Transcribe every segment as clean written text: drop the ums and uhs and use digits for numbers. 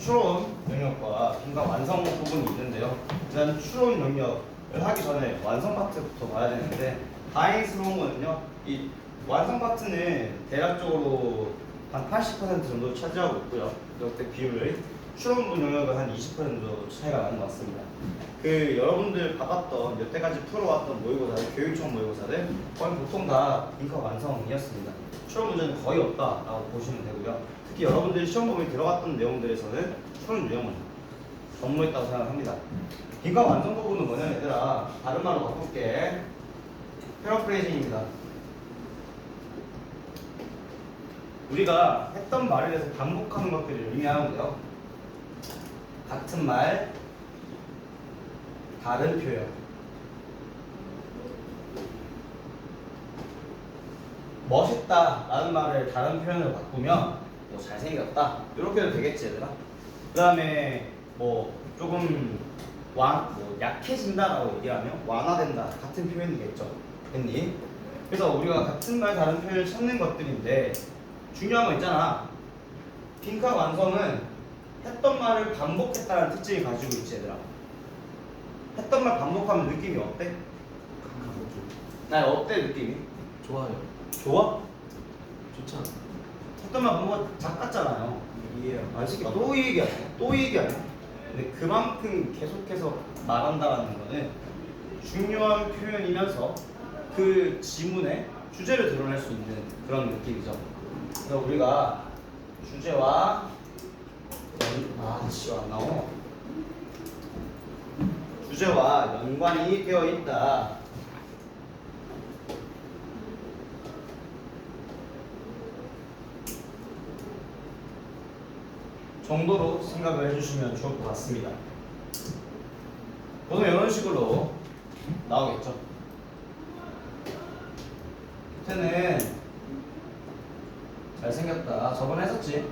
추론 영역과 빈칸 완성 부분이 있는데요. 일단 추론 영역을 하기 전에 완성 파트부터 봐야 되는데 다행스러운 거는요. 이 완성 파트는 대략적으로 한 80% 정도 차지하고 있고요. 역대 비율을 추론분 영역은 한 20% 정도 차이가 나는 것 같습니다. 그 여러분들 봐봤던 여태까지 풀어왔던 모의고사들, 교육청 모의고사들 거의 보통 다 빈칸 완성이었습니다. 추론 문제는 거의 없다라고 보시면 되고요. 특히 여러분들이 시험 범위 들어갔던 내용들에서는 추론 유형은 전무했다고 생각합니다. 빈칸 완성 부분은 뭐냐 얘들아, 다른 말로 바꿀게. 패러프레이징입니다. 우리가 했던 말에 대해서 반복하는 것들을 의미하는데요. 같은 말, 다른 표현. 멋있다 라는 말을 다른 표현으로 바꾸면 뭐 잘생겼다 이렇게 해도 되겠지 얘들아. 그 다음에 뭐 조금 뭐 약해진다 라고 얘기하면 완화된다 같은 표현이겠죠. 됐니? 그래서 우리가 같은 말 다른 표현을 찾는 것들인데 중요한 거 있잖아. 빈칸 완성은 했던 말을 반복했다는 특징을 가지고 있지 얘들아. 했던 말 반복하면 느낌이 어때? 나 어때 느낌이? 좋아요. 좋아? 좋지 않아? 했던 말 반복 작같잖아요. 이해요. 아, 이 새끼 또 이 얘기야. 또 이 얘기야. 근데 그만큼 계속해서 말한다라는 거는 중요한 표현이면서 그 지문의 주제를 드러낼 수 있는 그런 느낌이죠. 그래서 우리가 주제와 안 나오. 주제와 연관이 되어 있다. 정도로 생각을 해주시면 좋을 것 같습니다. 보통 이런 식으로 나오겠죠. 밑에는 잘생겼다. 저번에 했었지.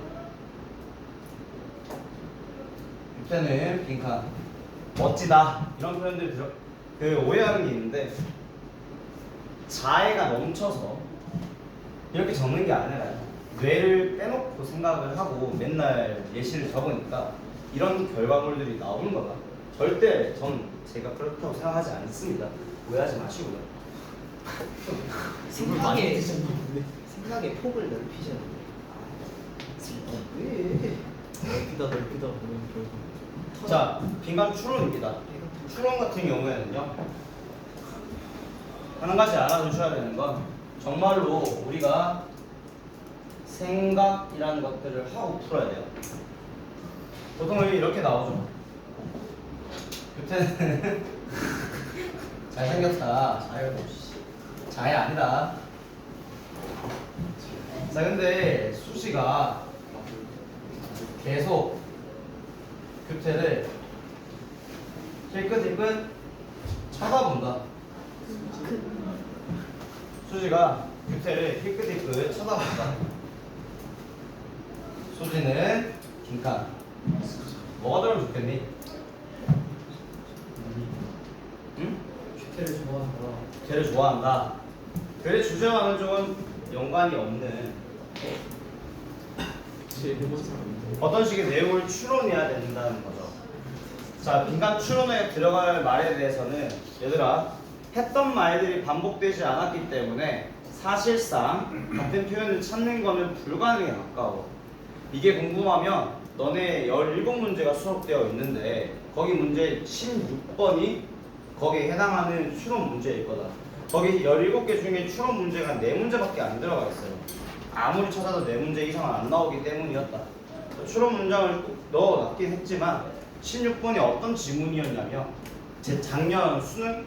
밑에는 빈칸. 멋지다. 이런 표현들이 오해하는 게 있는데 자애가 넘쳐서 이렇게 적는 게 아니라 뇌를 빼놓고 생각을 하고 맨날 예시를 적으니까 이런 결과물들이 나오는 거다. 절대 제가 그렇다고 생각하지 않습니다. 오해하지 마시고요. 생각의 생각의 폭을 넓히잖아요. 왜? 넓히다 보면 결국 자, 빈칸 추론입니다. 추론 같은 경우에는요, 한 가지 알아두셔야 되는 건 정말로 우리가 생각이라는 것들을 하고 풀어야 돼요. 보통 이렇게 나오죠. 그때는 잘생겼다. 자애 아니다. 자, 근데 수지가 계속 규태를 힐끗힐끗 쳐다본다. 수지가 규태를 힐끗힐끗 쳐다본다. 수지는 빈칸. 뭐가 들어면 좋겠니? 응? 슈테를 좋아한다. 규태를 좋아한다. 글의 주제와는 조금 연관이 없는 제 해본 사람인데. 어떤 식의 내용을 추론해야 된다는 거죠. 자, 빈칸 추론에 들어갈 말에 대해서는 얘들아, 했던 말들이 반복되지 않았기 때문에 사실상 같은 표현을 찾는 거는 불가능에 가까워. 이게 궁금하면 너네 17문제가 수록되어 있는데 거기 문제 16번이 거기에 해당하는 추론 문제일 거다. 거기 17개 중에 추론 문제가 4문제밖에 안 들어가 있어요. 아무리 찾아도 4문제 이상은 안 나오기 때문이었다. 추론 문장을 꼭 넣어놨긴 했지만 16번이 어떤 지문이었냐면 제 작년 수능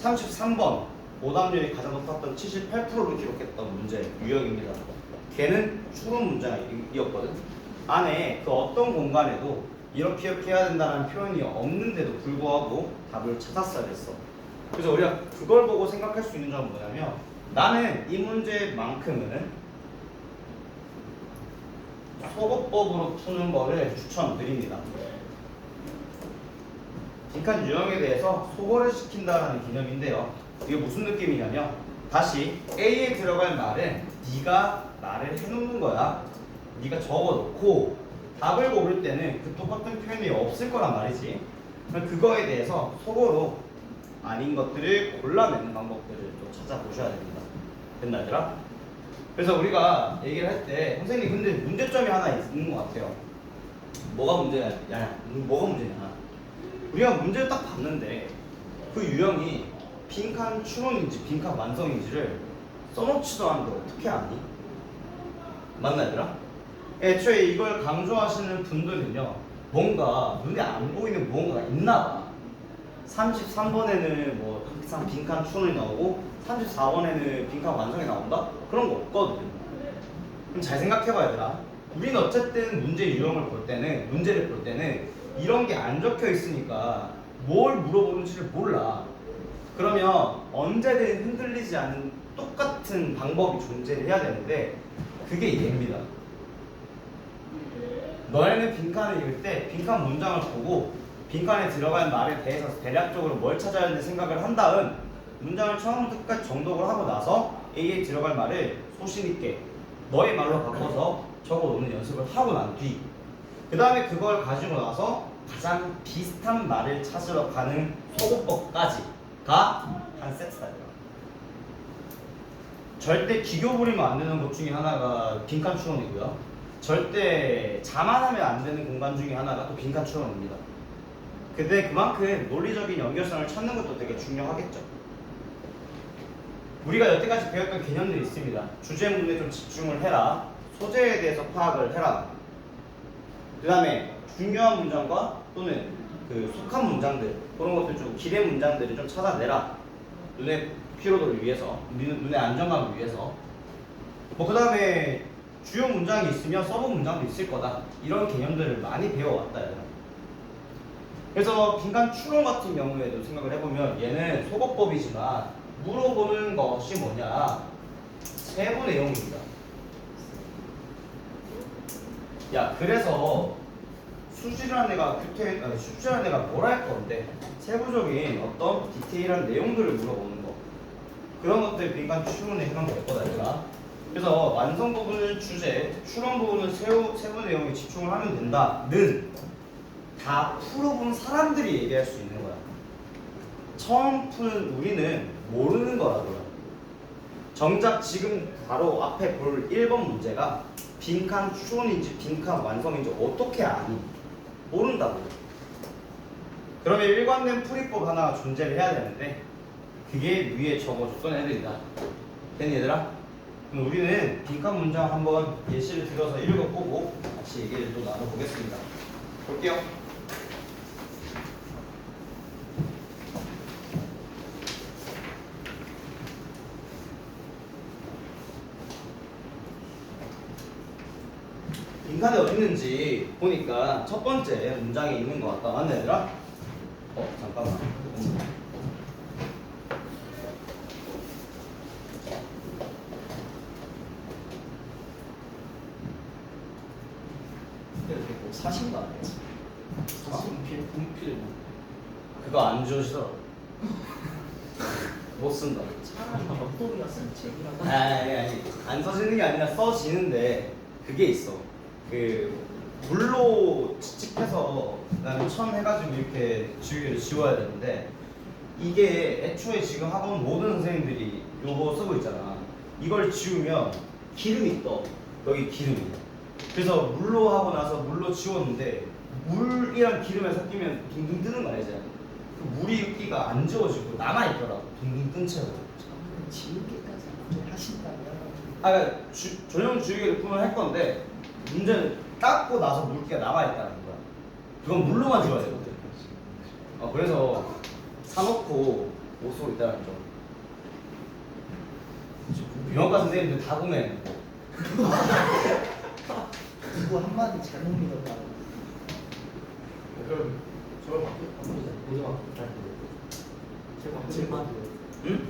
33번 오답률이 가장 높았던 78%를 기록했던 문제 유형입니다. 걔는 추론 문장이었거든. 안에 그 어떤 공간에도 이렇게 해야 된다는 표현이 없는데도 불구하고 답을 찾았어야 됐어. 그래서 우리가 그걸 보고 생각할 수 있는 점은 뭐냐면 나는 이 문제만큼은 소거법으로 푸는 거를 추천드립니다. 빈칸 유형에 대해서 소거를 시킨다는 개념인데요. 이게 무슨 느낌이냐면 다시 A에 들어갈 말은 네가 말을 해놓는 거야. 네가 적어놓고 답을 고를 때는 그 똑같은 표현이 없을 거란 말이지. 그럼 그거에 대해서 속어로 아닌 것들을 골라내는 방법들을 좀 찾아보셔야 됩니다. 됐나 얘들아? 그래서 우리가 얘기를 할 때 선생님 근데 문제점이 하나 있는 것 같아요. 뭐가 문제냐? 뭐가 문제냐? 우리가 문제를 딱 봤는데 그 유형이 빈칸 추론인지 빈칸 완성인지를 써놓지도 않는데 어떻게 아니? 맞나 얘들아? 애초에 이걸 강조하시는 분들은요 뭔가 눈에 안 보이는 무언가가 있나 봐. 33번에는 뭐 항상 빈칸 추론이 나오고 34번에는 빈칸 완성이 나온다? 그런 거 없거든. 그럼 잘 생각해봐 얘들아. 우리는 어쨌든 문제 유형을 볼 때는 문제를 볼 때는 이런 게 안 적혀 있으니까 뭘 물어보는지를 몰라. 그러면 언제든 흔들리지 않는 똑같은 방법이 존재를 해야 되는데 그게 얘입니다. 너네는 빈칸을 읽을 때 빈칸 문장을 보고 빈칸에 들어간 말에 대해서 대략적으로 뭘 찾아야 하는지 생각을 한 다음 문장을 처음부터 끝까지 정독을 하고 나서 A에 들어갈 말을 소신있게 너의 말로 바꿔서 적어놓는 연습을 하고 난 뒤 그 다음에 그걸 가지고 나서 가장 비슷한 말을 찾으러 가는 소고법까지가 한 세트다. 절대 기교 부리면 안 되는 것 중에 하나가 빈칸 추론이고요. 절대 자만하면 안 되는 공간 중에 하나가 또 빈칸 추론입니다. 근데 그만큼 논리적인 연결성을 찾는 것도 되게 중요하겠죠. 우리가 여태까지 배웠던 개념들이 있습니다. 주제문에 좀 집중을 해라. 소재에 대해서 파악을 해라. 그 다음에 중요한 문장과 또는 그 속한 문장들 그런 것들 좀 기대 문장들을 좀 찾아내라. 눈의 피로도를 위해서, 눈의 안정감을 위해서. 뭐 그 다음에 주요 문장이 있으면 서브 문장도 있을 거다. 이런 개념들을 많이 배워왔다. 얘들아. 그래서 빈칸 추론 같은 경우에도 생각을 해보면 얘는 소거법이지만 물어보는 것이 뭐냐? 세부 내용입니다. 야, 그래서 수지라는 애가 수지라는 애가 뭘 할 건데 세부적인 어떤 디테일한 내용들을 물어보는 거 그런 것들 빈칸 추론에 해당될 거다 얘들아. 그래서 완성 부분은 주제, 추론 부분은 세부 내용에 집중을 하면 된다는 다 풀어본 사람들이 얘기할 수 있는 거야. 처음 푸는 우리는 모르는 거라고요. 정작 지금 바로 앞에 볼 1번 문제가 빈칸 추론인지 빈칸 완성인지 어떻게 아니? 모른다고. 그러면 일관된 풀이법 하나가 존재를 해야 되는데 그게 위에 적어줬던 애들이다. 됐니 얘들아? 그럼 우리는 빈칸 문장 한번 예시를 들어서 읽어보고 같이 얘기를 또 나눠보겠습니다. 볼게요. 빈칸이 어디 있는지 보니까 첫 번째 문장에 있는 것 같다. 맞네 얘들아? 잠깐만. 뭐 사신 거 아니에요? 분필 그거 안 주시더라고. 못 쓴다. 차라리 벽돌이가 쓴 책이라고. 아니 안 써지는 게 아니라 써지는데 그게 있어. 그 물로 칙칙해서 그다음에 천 해가지고 이렇게 지우개를 지워야 되는데 이게 애초에 지금 학원 모든 선생님들이 요거 쓰고 있잖아. 이걸 지우면 기름이 떠. 여기 기름이. 그래서 물로 하고 나서 물로 지웠는데 물이랑 기름에 섞이면 둥둥 뜨는 거 알지? 그 물이 윤기가 안 지워지고 남아있더라고. 둥둥 뜬 채로. 저는 지우개까지 먼저 하신다면. 그러니까 전용 주의기를 품을 할 건데 문제는 닦고 나서 물기가 남아있다는 거야. 그건 물로만 지워야 되거든. 그래서 사놓고 못 쓰고 있다는 점. 영어과 선생님들 다 보면 누구 한마디 잘못 믿었다. 그럼 저걸 바꾸자. 칠판. 응?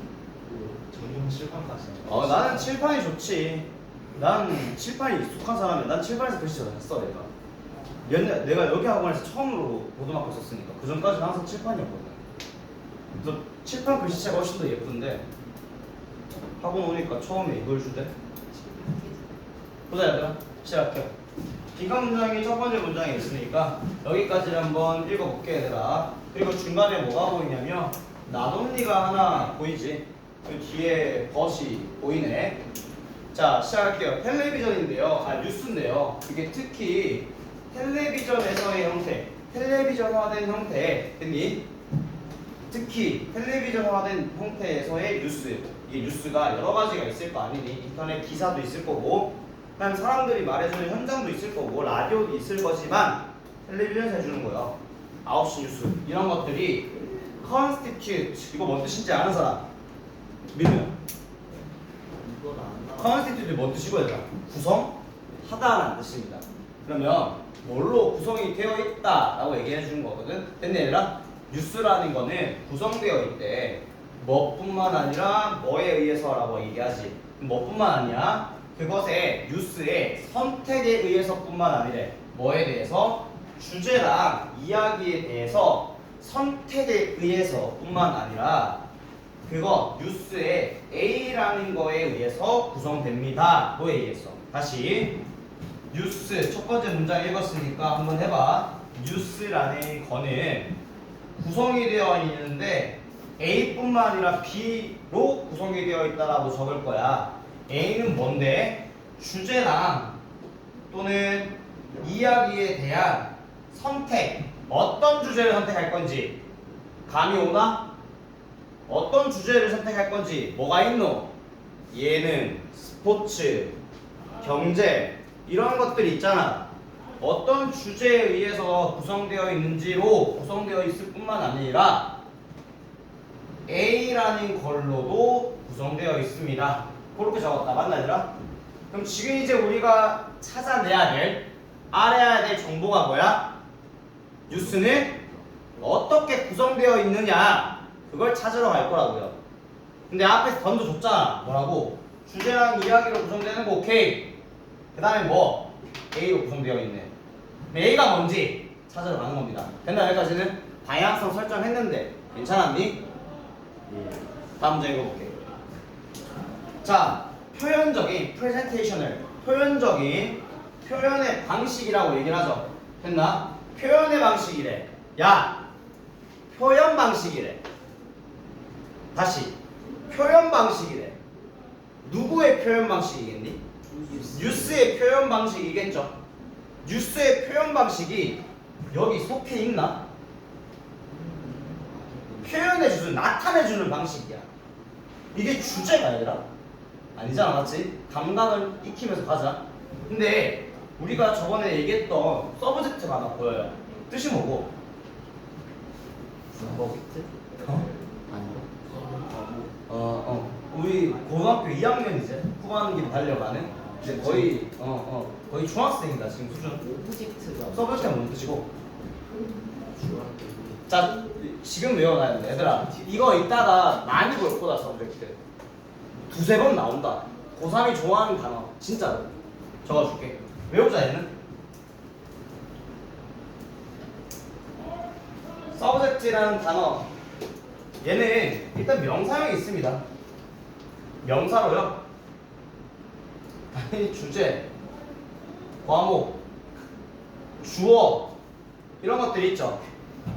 전용 칠판까지. 나는 칠판이 좋지. 난 칠판이 익숙한 사람이야. 난 칠판에서 글씨 잘했어 내가. 내가 여기 학원에서 처음으로 고등학교 썼으니까 그 전까지는 항상 칠판이었거든. 그래서 칠판 글씨체가 훨씬 더 예쁜데 학원 오니까 처음에 이걸 주대. 보자 얘들아. 시작할게요. 빈칸 문장이 첫 번째 문장에 있으니까 여기까지 한번 읽어볼게 얘들아. 그리고 중간에 뭐가 보이냐면 나dom니가 하나 보이지? 그 뒤에 벗이 보이네. 자 시작할게요. 텔레비전인데요. 뉴스인데요. 이게 특히 텔레비전에서의 형태, 텔레비전화된 형태, 됐니? 특히 텔레비전화된 형태에서의 뉴스. 이 뉴스가 여러 가지가 있을 거 아니니? 인터넷 기사도 있을 거고, 그다음 사람들이 말해주는 현장도 있을 거고, 라디오도 있을 거지만 텔레비전에서 해주는 거예요. 9시 뉴스 이런 것들이 constitute, 이거 뭔 뜻인지 아는 사람? 민우야. 이건 안 나와. constitute 뭔 뜻이고 얘들아? 구성하다라는 뜻입니다. 그러면 뭘로 구성이 되어 있다라고 얘기해 주는 거거든. 근데 얘들아, 뉴스라는 거는 구성되어 있대. 뭐뿐만 아니라 뭐에 의해서라고 얘기하지. 뭐뿐만 아니야? 그것의 뉴스의 선택에 의해서뿐만 아니래. 뭐에 대해서? 주제랑 이야기에 대해서 선택에 의해서뿐만 아니라 그거 뉴스의 A라는 거에 의해서 구성됩니다. 뭐에 의해서? 다시 뉴스 첫 번째 문장 읽었으니까 한번 해봐. 뉴스라는 거는 구성이 되어 있는데 A뿐만 아니라 B로 구성이 되어 있다라고 적을 거야. A는 뭔데? 주제랑 또는 이야기에 대한 선택. 어떤 주제를 선택할 건지 감이 오나? 어떤 주제를 선택할 건지 뭐가 있노? 예능, 스포츠, 경제 이런 것들이 있잖아. 어떤 주제에 의해서 구성되어 있는지로 구성되어 있을 뿐만 아니라 A라는 걸로도 구성되어 있습니다. 그렇게 적었다. 맞나 얘들아? 그럼 지금 이제 우리가 찾아내야 될, 알아야 될 정보가 뭐야? 뉴스는 어떻게 구성되어 있느냐, 그걸 찾으러 갈 거라고요. 근데 앞에서 던져줬잖아. 뭐라고? 주제랑 이야기로 구성되는 거 오케이. 그 다음에 뭐? A로 구성되어 있네. A가 뭔지 찾으러 가는 겁니다. 됐나? 여기까지는 방향성 설정했는데 괜찮았니? 다음 문제 읽어볼게. 자, 표현적인 프레젠테이션을 표현적인 표현의 방식이라고 얘기를 하죠. 됐나? 표현의 방식이래. 야, 표현 방식이래. 다시 표현 방식이래. 누구의 표현 방식이겠니? 뉴스의 표현 방식이겠죠. 뉴스의 표현 방식이 여기 속해 있나? 표현해주는, 나타내주는 방식이야. 이게 주제가 얘들아? 아니잖아, 맞지? 감각을 익히면서 가자. 근데 우리가 저번에 얘기했던 서브젝트가 하나 보여요. 뜻이 뭐고? 서브젝트? 아니요. 우리 고등학교 2학년 이제 후반기 달려가는 이제 거의 거의 중학생이다 지금 수준. 오브젝트가 서브젝트가 뭔 뜻이고? 자, 지금 외워놔야 돼. 얘들아, 이거 이따가 많이 볼 거다, 서브젝트. 두세 번 나온다. 고3이 좋아하는 단어. 진짜로. 적어줄게. 외우자, 얘는. 서브젝트라는 단어. 얘는 일단 명사형이 있습니다. 명사로요. 당연히 주제, 과목, 주어, 이런 것들이 있죠.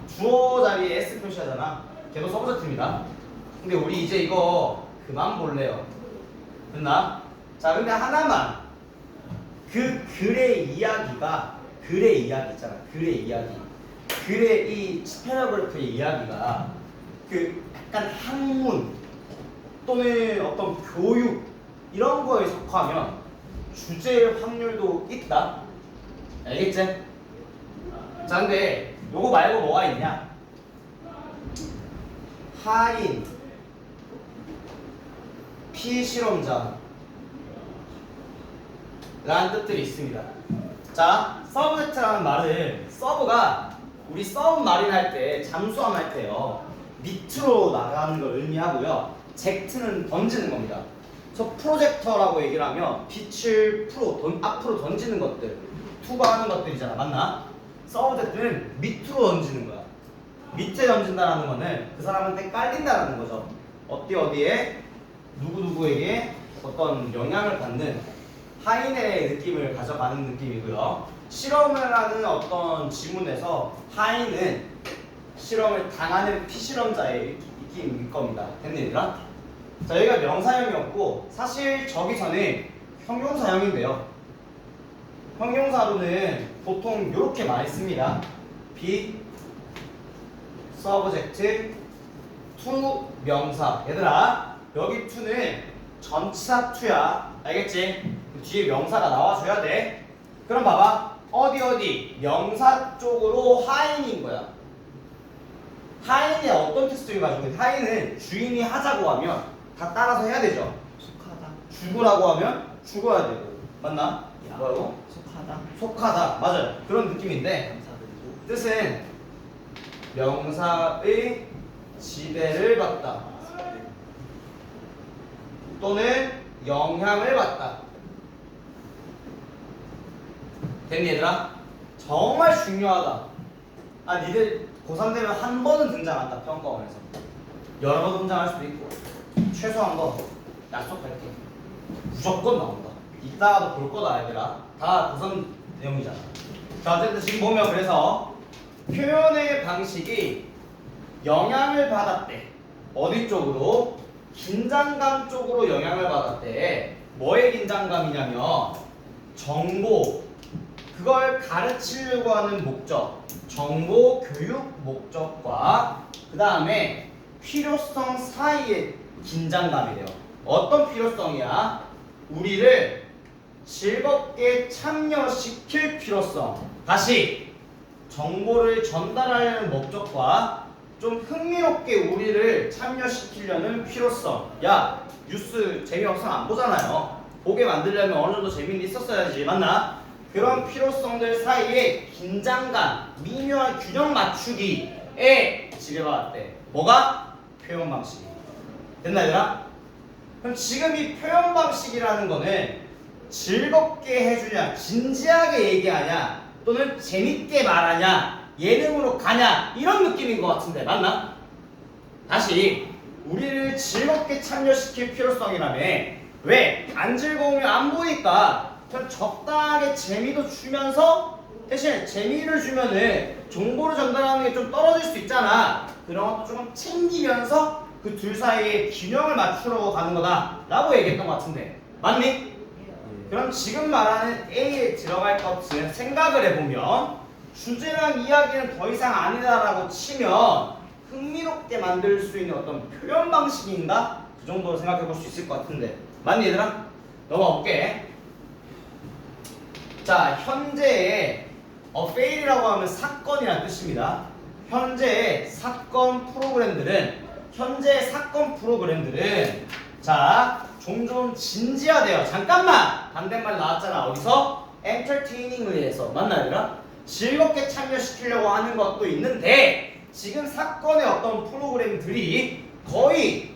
주어 자리에 S 표시하잖아. 걔도 서브젝트입니다. 근데 우리 이제 이거 그만 볼래요. 됐나? 자, 근데 하나만. 그 글의 이야기가, 글의 이야기 있잖아. 글의 이야기. 글의 이 패러그래프의 이야기가 그 약간 학문 또는 어떤 교육 이런 거에 속하면 주제일 확률도 있다. 알겠지? 자, 근데 요거 말고 뭐가 있냐? 하인, 피실험자 라는 뜻들이 있습니다. 자, 서브젝트라는 말은 서브가 우리 서브 마린 할 때 잠수함 할 때요 밑으로 나가는 걸 의미하고요. 젝트는 던지는 겁니다. 그래서 프로젝터라고 얘기를 하면 빛을 앞으로 던지는 것들, 투과하는 것들이잖아. 맞나? 서브젝트는 밑으로 던지는 거야. 밑에 던진다라는 거는 그 사람한테 깔린다라는 거죠. 어디에 누구누구에게 어떤 영향을 받는 하인의 느낌을 가져가는 느낌이고요. 실험을 하는 어떤 지문에서 하인은 실험을 당하는 피실험자의 느낌일 겁니다. 됐니 얘들아? 자, 여기가 명사형이었고 사실 저기 전에 형용사형인데요. 형용사로는 보통 이렇게 많이 씁니다. be, subject, to 명사. 얘들아, 여기 to는 전치사 to야. 알겠지? 그 뒤에 명사가 나와줘야 돼. 그럼 봐봐. 어디 명사 쪽으로 하인인 거야. 하인이 어떤 특성을 가지고 있는? 하인은 주인이 하자고 하면 다 따라서 해야 되죠. 속하다. 죽으라고 하면 죽어야 되고. 맞나? 야. 뭐라고? 속하다. 속하다. 맞아요. 그런 느낌인데 감사드리고. 뜻은 명사의 지배를 받다 또는 영향을 받다. 됐니 얘들아? 정말 중요하다. 아, 니들 고3 되면 한 번은 등장한다. 평가원에서 여러 번 등장할 수도 있고 최소한 거 약속할게. 무조건 나온다. 이따가도 볼 거다 얘들아. 다 고3 내용이잖아. 자, 어쨌든 지금 보면 그래서 표현의 방식이 영향을 받았대. 어디 쪽으로? 긴장감 쪽으로 영향을 받았대. 뭐의 긴장감이냐면 정보, 그걸 가르치려고 하는 목적, 정보 교육 목적과 그 다음에 필요성 사이의 긴장감이래요. 어떤 필요성이야? 우리를 즐겁게 참여시킬 필요성. 다시 정보를 전달하려는 목적과 좀 흥미롭게 우리를 참여시키려는 필요성. 야, 뉴스 재미없으면 안 보잖아요. 보게 만들려면 어느 정도 재미는 있었어야지. 맞나? 그런 필요성들 사이에 긴장감, 미묘한 균형 맞추기에 지배받았대. 뭐가? 표현 방식이. 됐나 얘들아? 그럼 지금 이 표현 방식이라는 거는 즐겁게 해주냐, 진지하게 얘기하냐, 또는 재밌게 말하냐, 예능으로 가냐, 이런 느낌인 것 같은데 맞나? 다시 우리를 즐겁게 참여시킬 필요성이라며. 왜? 안 즐거우면 안 보니까 그냥 적당하게 재미도 주면서 대신 재미를 주면은 정보를 전달하는 게 좀 떨어질 수 있잖아. 그런 것도 조금 챙기면서 그 둘 사이에 균형을 맞추려고 가는 거다 라고 얘기했던 것 같은데 맞니? 그럼 지금 말하는 A에 들어갈 것은 생각을 해보면 주제랑 이야기는 더 이상 아니다라고 치면 흥미롭게 만들 수 있는 어떤 표현 방식인가? 그 정도로 생각해 볼 수 있을 것 같은데 맞니 얘들아? 넘어가 볼게. 자, 현재의 fail이라고 하면 사건이라는 뜻입니다. 현재의 사건 프로그램들은 자, 종종 진지하대요. 잠깐만! 반대말 나왔잖아. 어디서? entertainingly에서. 맞나 얘들아? 즐겁게 참여시키려고 하는 것도 있는데 지금 사건의 어떤 프로그램들이 거의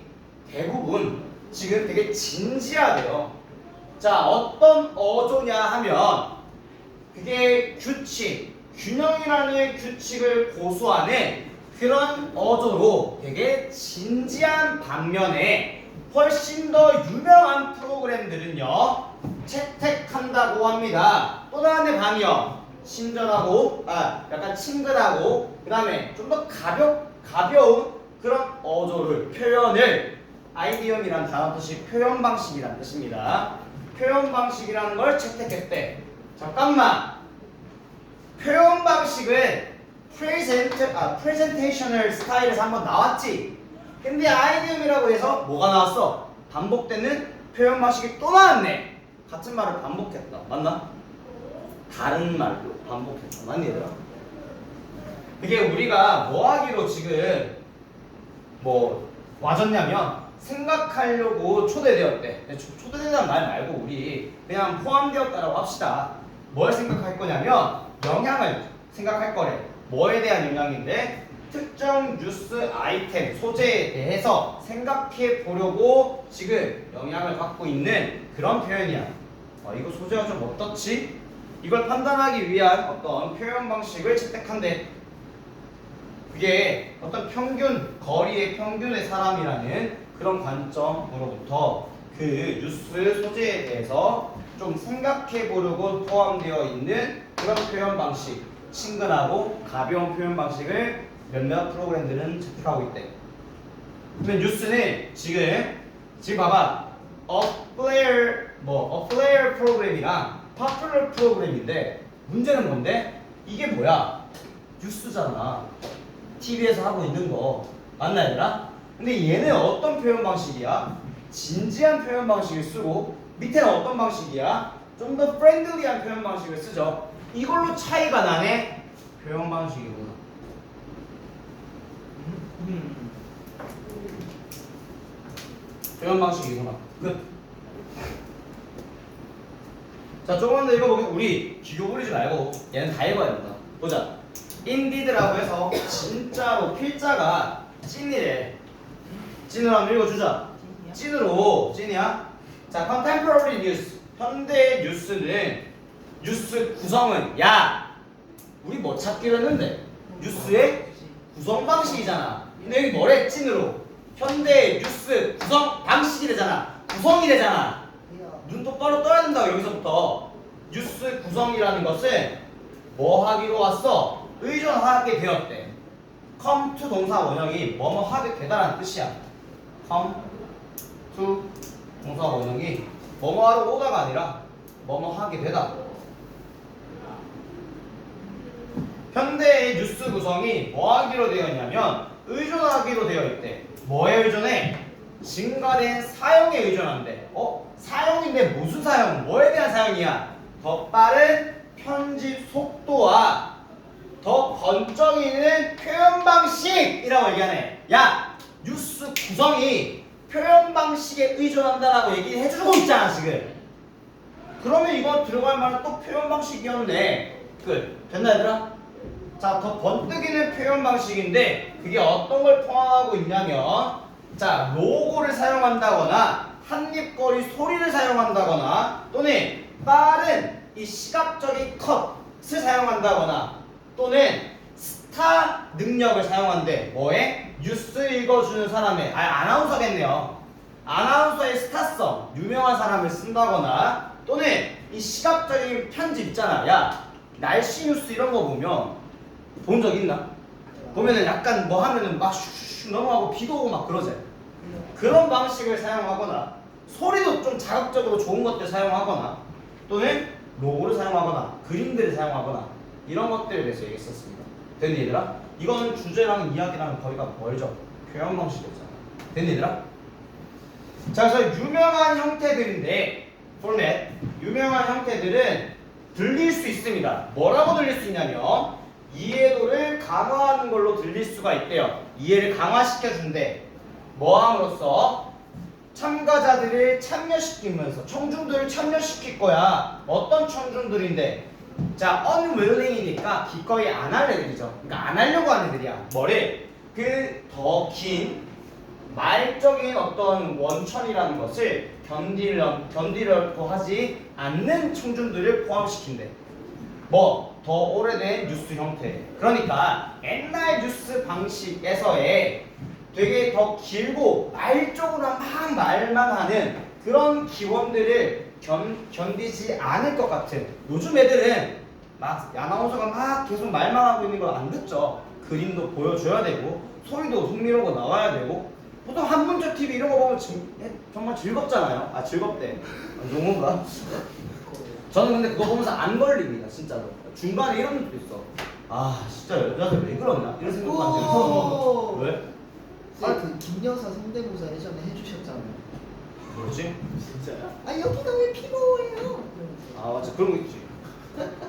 대부분 지금 되게 진지하대요. 자, 어떤 어조냐 하면 그게 규칙, 균형이라는 규칙을 고수하는 그런 어조로 되게 진지한 반면에 훨씬 더 유명한 프로그램들은요 채택한다고 합니다. 또 다른 방이요 친절하고 약간 친근하고 그 다음에 좀 더 가벼운 그런 어조를 표현을 아이디엄이란 단어 뜻이 표현 방식이란 뜻입니다. 표현 방식이라는 걸 채택했대. 잠깐만, 표현 방식은 프레젠테이셔널 스타일에서 한번 나왔지. 근데 아이디엄이라고 해서 뭐가 나왔어? 반복되는 표현 방식이 또 나왔네. 같은 말을 반복했다. 맞나? 다른 말로 반복했다. 맞니 얘들아? 그게 우리가 뭐 하기로 지금 뭐 와줬냐면 생각하려고 초대되었대. 초대된다는 말 말고 우리 그냥 포함되었다라고 합시다. 뭘 생각할 거냐면 영향을 생각할 거래. 뭐에 대한 영향인데 특정 뉴스 아이템 소재에 대해서 생각해 보려고 지금 영향을 받고 있는 그런 표현이야. 이거 소재가 좀 어떻지? 이걸 판단하기 위한 어떤 표현 방식을 채택한대. 그게 어떤 평균, 거리의 평균의 사람이라는 그런 관점으로부터 그 뉴스 소재에 대해서 좀 생각해 보려고 포함되어 있는 그런 표현 방식, 친근하고 가벼운 표현 방식을 몇몇 프로그램들은 채택하고 있대. 그러면 뉴스는 지금 봐봐. a player 프로그램이랑 popular 프로그램인데 문제는 뭔데? 이게 뭐야? 뉴스잖아. TV에서 하고 있는 거 맞나 얘들아? 근데 얘는 어떤 표현 방식이야? 진지한 표현 방식을 쓰고 밑에는 어떤 방식이야? 좀 더 프렌들리한 표현 방식을 쓰죠. 이걸로 차이가 나네. 표현 방식이구나. 표현 방식이구나. 끝. 자, 조금만 더 읽어보겠습니다. 우리 기교 부리지 말고 얘는 다 읽어야 된다. 보자. indeed라고 해서 진짜로 필자가 찐이래. 찐으로 한번 읽어주자. 찐으로. 찐이야? 자, contemporary news. 현대 뉴스는 뉴스 구성은 야 우리 뭐 찾기로 했는데 뉴스의 구성 방식이잖아. 근데 여기 뭐래? 찐으로. 현대 뉴스 구성 방식이래잖아. 구성이래잖아. 눈 똑바로 떠야 된다고. 여기서부터 뉴스 구성이라는 것은 뭐 하기로 왔어? 의존하게 되었대. come to 동사 원형이 뭐뭐 하게 되다라는 뜻이야. come to 동사 원형이 뭐뭐 하러 오다가 아니라 뭐뭐 하게 되다. 현대의 뉴스 구성이 뭐 하기로 되어 있냐면 의존하기로 되어 있대. 뭐에 의존해? 증가된 사용에 의존한대. 사용인데 무슨 사용? 뭐에 대한 사용이야? 더 빠른 편집 속도와 더 번쩍이 있는 표현 방식이라고 얘기하네. 야, 뉴스 구성이 표현 방식에 의존한다라고 얘기해 주고 있잖아 지금. 그러면 이거 들어갈 만한 또 표현 방식이었네. 끝. 됐나 얘들아? 자, 더 번뜩이는 표현 방식인데 그게 어떤 걸 포함하고 있냐면 자, 로고를 사용한다거나 한입거리 소리를 사용한다거나 또는 빠른 이 시각적인 컷을 사용한다거나 또는 스타 능력을 사용한대. 뭐에? 뉴스 읽어주는 사람의 아나운서겠네요. 아나운서의 스타성, 유명한 사람을 쓴다거나 또는 이 시각적인 편집 있잖아. 야, 날씨 뉴스 이런 거 보면 본 적 있나? 보면은 약간 뭐 하면은 막 슉슉 넘어가고 비도 오고 막 그러지. 그런 방식을 사용하거나 소리도 좀 자극적으로 좋은 것들 사용하거나 또는 로고를 사용하거나 그림들을 사용하거나 이런 것들에 대해서 얘기했었습니다. 됐니 얘들아? 이거는 주제랑 이야기랑 거리가 멀죠. 표현 방식이었잖아. 됐니 얘들아? 자, 그래서 유명한 형태들인데 포맷 유명한 형태들은 들릴 수 있습니다. 뭐라고 들릴 수 있냐면 이해도를 강화하는 걸로 들릴 수가 있대요. 이해를 강화시켜준대. 뭐함으로써 참가자들을 참여시키면서 청중들을 참여시킬 거야. 어떤 청중들인데? 자, unwilling이니까 기꺼이 안 할 애들이죠. 그러니까 안 하려고 하는 애들이야. 뭐를? 그 더 긴 말적인 어떤 원천이라는 것을 견디려고 하지 않는 청중들을 포함시킨대. 뭐 더 오래된 뉴스 형태. 그러니까 옛날 뉴스 방식에서의 되게 더 길고 말적으로 막 말만 하는 그런 기원들을 견디지 않을 것 같은. 요즘 애들은 막 아나운서가 막 계속 말만 하고 있는 걸 안 듣죠. 그림도 보여줘야 되고 소리도 흥미로워 나와야 되고 보통 한문철 TV 이런 거 보면 정말 즐겁잖아요. 아, 즐겁대. 좋은 건가? 저는 근데 그거 보면서 안 걸립니다. 진짜로. 중간에 이런 것도 있어. 아, 진짜 여자들 왜 그러나? 이런 생각도 안 들고. 왜? 그 김여사 성대모사 예전에 해주셨잖아요. 뭐지? 진짜야? 아 여기가 왜 피부예요? 아, 맞아. 그런 거 있지.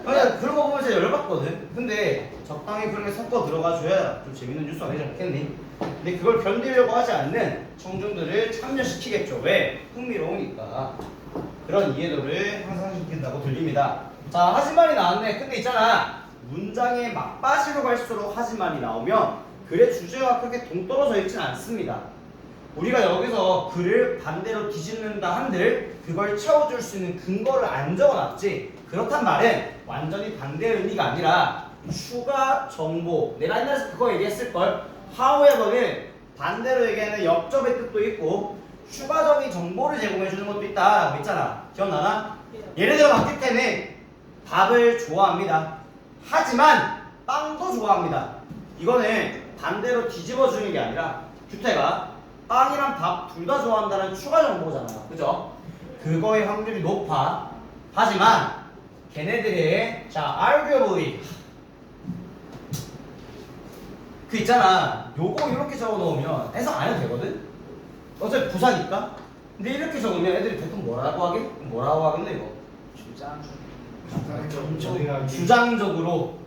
그냥 그런 거 보면 진짜 열받거든. 근데 적당히 그런 게 섞어 들어가줘야 좀 재밌는 뉴스가 되지 않겠니? 근데 그걸 견디려고 하지 않는 청중들을 참여시키겠죠. 왜? 흥미로우니까. 그런 이해도를 향상시킨다고 들립니다. 자, 하지만이 나왔네. 근데 있잖아. 문장에 막바지로 갈수록 하지만이 나오면 글의 주제와 그렇게 동떨어져 있지는 않습니다. 우리가 여기서 글을 반대로 뒤집는다 한들 그걸 채워줄 수 있는 근거를 안 적어놨지. 그렇단 말은 완전히 반대의 의미가 아니라 추가 정보. 내가 옛날에 그거 얘기했을걸. however는 반대로 얘기하는 역접의 뜻도 있고 추가적인 정보를 제공해주는 것도 있다라고 했잖아. 기억나나? 얘네들은 맞기 때문에 밥을 좋아합니다. 하지만 빵도 좋아합니다. 이거는 반대로 뒤집어 주는 게 아니라 규태가 빵이랑 밥 둘 다 좋아한다는 추가 정보잖아요. 그죠? 그거의 확률이 높아. 하지만 걔네들의 자 arguably 그 있잖아. 요거 이렇게 적어 놓으면 해석 안 해도 되거든? 어차피 부사니까. 근데 이렇게 적으면 애들이 대충 뭐라고 하게? 뭐라고 하겠네 이거? 주장적으로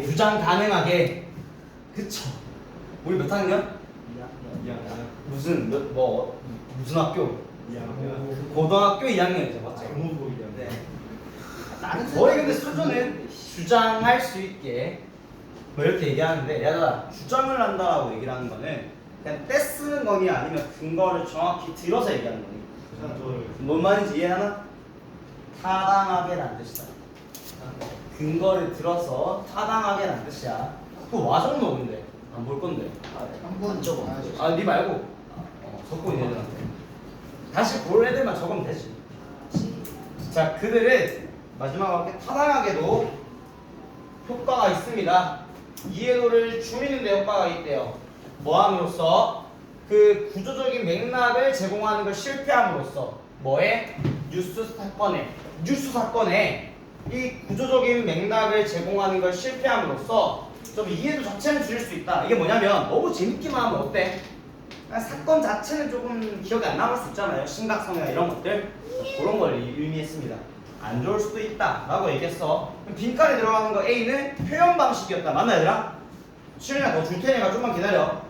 주장 가능하게. 그쵸? 우리 몇 학년? 무슨 무슨 학교? 고등학교 2학년이죠, 맞죠? 네. 거의 근데 수준은 주장할 수 있게 뭐 이렇게 얘기하는데 얘들아 주장을 한다라고 얘기를 하는 거는 그냥 떼쓰는 거니 아니면 근거를 정확히 들어서 얘기하는 거니? 뭔 말인지 이해하나? 타당하게란 뜻이다. 근거를 들어서 타당하게란 뜻이야. 그 와정도 근데 안 볼 건데. 한번 적어야지. 아, 네 말고. 적고 있는 애들한테. 다시 볼 애들만 적으면 되지. 자, 그들은 마지막으로 이렇게 타당하게도 효과가 있습니다. 이해도를 줄이는 데 효과가 있대요. 뭐함으로써 그 구조적인 맥락을 제공하는 걸 실패함으로써 뭐에? 뉴스 사건에 이 구조적인 맥락을 제공하는 걸 실패함으로써 좀 이해도 자체는 줄일 수 있다. 이게 뭐냐면 너무 재밌기만 하면 어때? 사건 자체는 조금 기억이 안 남을 수 있잖아요. 심각성이나 이런 것들 그런 걸 의미했습니다. 안 좋을 수도 있다 라고 얘기했어. 그럼 빈칸에 들어가는 거 A는 표현 방식이었다. 맞나 얘들아? 시윤이가 너 줄 테니까 좀만 기다려.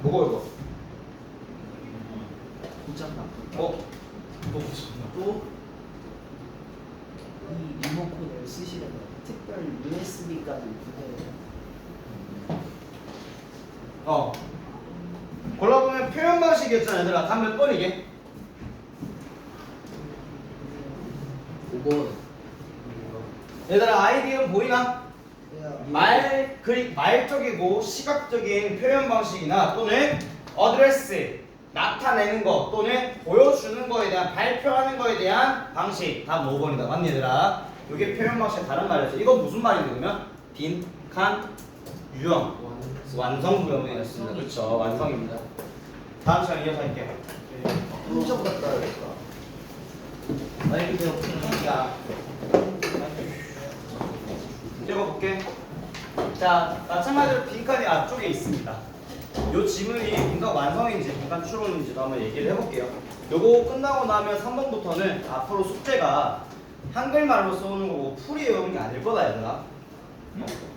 뭐고 이거? 고장 나쁘다. 또? 이 리모컨을 쓰시려면 특별 USB까지 부여해요. 골라보면 표현 방식이었잖아 얘들아. 다음 몇 번이게? 5번. 얘들아 아이디어는 보이나? 말적이고 시각적인 표현 방식이나 또는 어드레스 나타내는 것 또는 보여주는 거에 대한 발표하는 거에 대한 방식. 답 5번이다. 맞니 얘들아? 이게 표현 방식의 다른 말이었어. 이건 무슨 말인지 그러면 빈칸 유형 완성구형이었습니다. 그렇죠. 완성입니다. 다음 시간 이어서 할게요. 함정 갖다 해야겠다. 마이크 대고 야 읽어볼게. 자, 마찬가지로 빈칸이 앞쪽에 있습니다. 요 지문이 빈칸 완성인지 빈칸 추론인지도 한번 얘기를 해볼게요. 요거 끝나고 나면 3번부터는 앞으로 숙제가 한글말로 써오는 거고 풀이 외우는 게 아닐 거다 얘들아.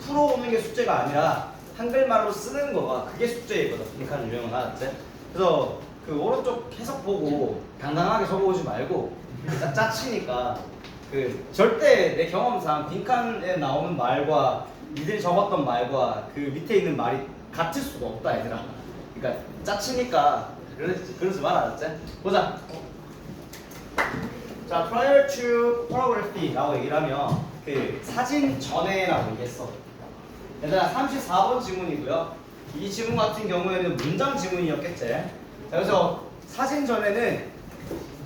풀어오는 게 숙제가 아니라 한글말로 쓰는 거가 그게 숙제이거든. 빈칸 유형은 알았지? 그래서 그 오른쪽 해석 보고 당당하게 적어오지 말고 짜치니까 그 절대 내 경험상 빈칸에 나오는 말과 니들이 적었던 말과 그 밑에 있는 말이 같을 수가 없다 얘들아. 그러니까 짜치니까 그러지 마라. 알았지? 보자. 자, prior to photography라고 얘기를 하면 그 사진 전에라고 얘기했어. 얘들아 34번 지문이고요. 이 지문 같은 경우에는 문장 지문이었겠지. 자, 그래서 사진 전에는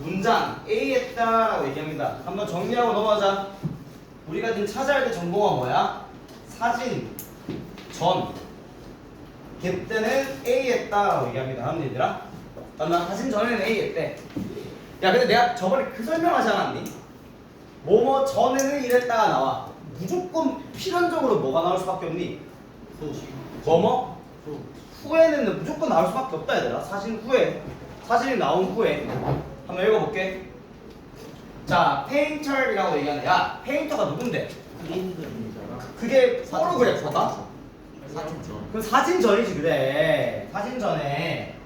문장 A 했다라고 얘기합니다. 한번 정리하고 넘어가자. 우리가 지금 찾아야 될 정보가 뭐야? 사진 전 그때는 A 했다라고 얘기합니다. 하는 얘들아. 맞나? 사진 전에는 A 했대. 야 근데 내가 저번에 그 설명하지 않았니? 뭐뭐 전에는 이랬다가 나와. 무조건 필연적으로 뭐가 나올 수밖에 없니? 뭐뭐? 후에는 무조건 나올 수밖에 없다 얘들아. 사진 후에 사진이 나온 후에 한번 읽어볼게. 자, 페인터이라고 얘기하는. 야, 페인터가 누군데? 그림 그림이잖아. 그게 포토그래퍼다? 사진전. 그럼 사진 전이지. 그래. 사진 전에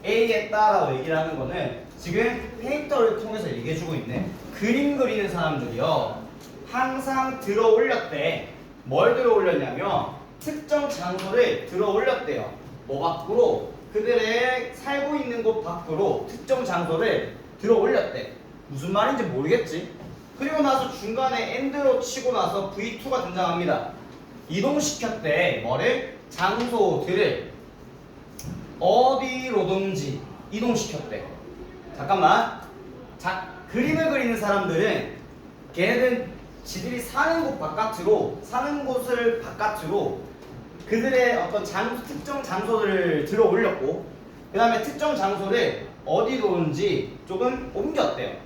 A 했다라고 얘기를 하는 거는 지금 페인터를 통해서 얘기해주고 있네. 그림 그리는 사람들이요 항상 들어 올렸대. 뭘 들어 올렸냐면 특정 장소를 들어 올렸대요. 뭐 밖으로? 그들의 살고 있는 곳 밖으로 특정 장소를 들어 올렸대. 무슨 말인지 모르겠지. 그리고 나서 중간에 엔드로 치고 나서 V2가 등장합니다. 이동시켰대. 뭐를? 장소들을 어디로든지 이동시켰대. 잠깐만. 그림을 그리는 사람들은 걔네들은 지들이 사는 곳 바깥으로 사는 곳을 바깥으로 그들의 어떤 특정 장소를 들어 올렸고 그 다음에 특정 장소를 어디로 오는지 조금 옮겼대요.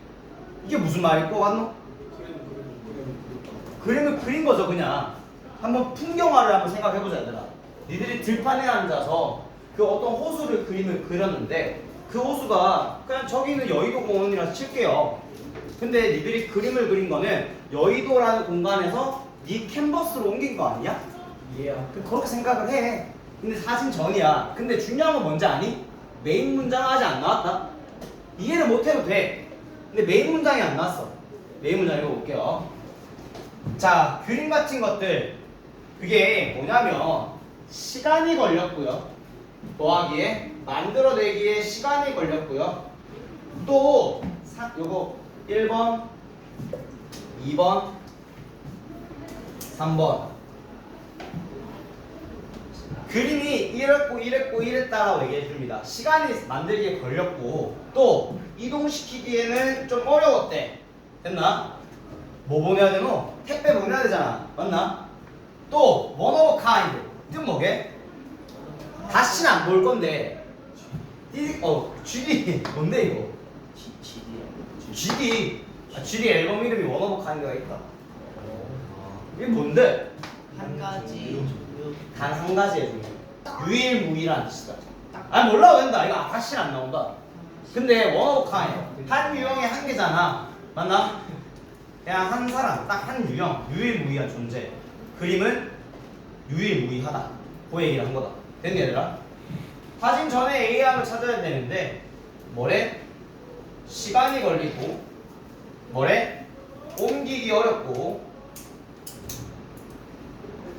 이게 무슨 말일 것 같노? 그림을 그린 거죠. 그냥 한번 풍경화를 한번 생각해보자 얘들아. 니들이 들판에 앉아서 그 어떤 호수를 그림을 그렸는데 그 호수가 그냥 저기 있는 여의도 공원이라서 칠게요. 근데 니들이 그림을 그린 거는 여의도라는 공간에서 네 캔버스로 옮긴 거 아니야? 그렇게 생각을 해. 근데 사진 전이야. 근데 중요한 건 뭔지 아니? 메인 문장 아직 안 나왔다. 이해를 못해도 돼. 근데 메인 문장이 안 나왔어. 메인 문장 읽어볼게요. 자, 그림 같은 것들 그게 뭐냐면 시간이 걸렸고요. 뭐하기에? 만들어내기에 시간이 걸렸고요. 또 요거 1번, 2번, 3번 그림이 이랬다라고 얘기해 줍니다. 시간이 만들기에 걸렸고 또 이동시키기에는 좀 어려웠대. 됐나? 뭐 보내야 되노? 택배 보내야 되잖아. 맞나? 또 one of a kind 뜻 뭐게? 다시는 안 볼 건데 GD 뭔데 이거? GD GD 앨범 이름이 one of a kind가 있다. 이게 뭔데? 한 가지 단 한 가지의 종류. 유일무이라는 뜻이다. 아니 몰라도 된다. 이거 다시는 안 나온다. 근데 one of a kind 한 유형의 한 개잖아. 맞나? 그냥 한 사람 딱 한 유형 유일무이한 존재. 그림은 유일무이하다. 그 얘기를 한 거다. 됐니 얘들아? 사진 전에 A항을 찾아야 되는데 뭐래? 시간이 걸리고 뭐래? 옮기기 어렵고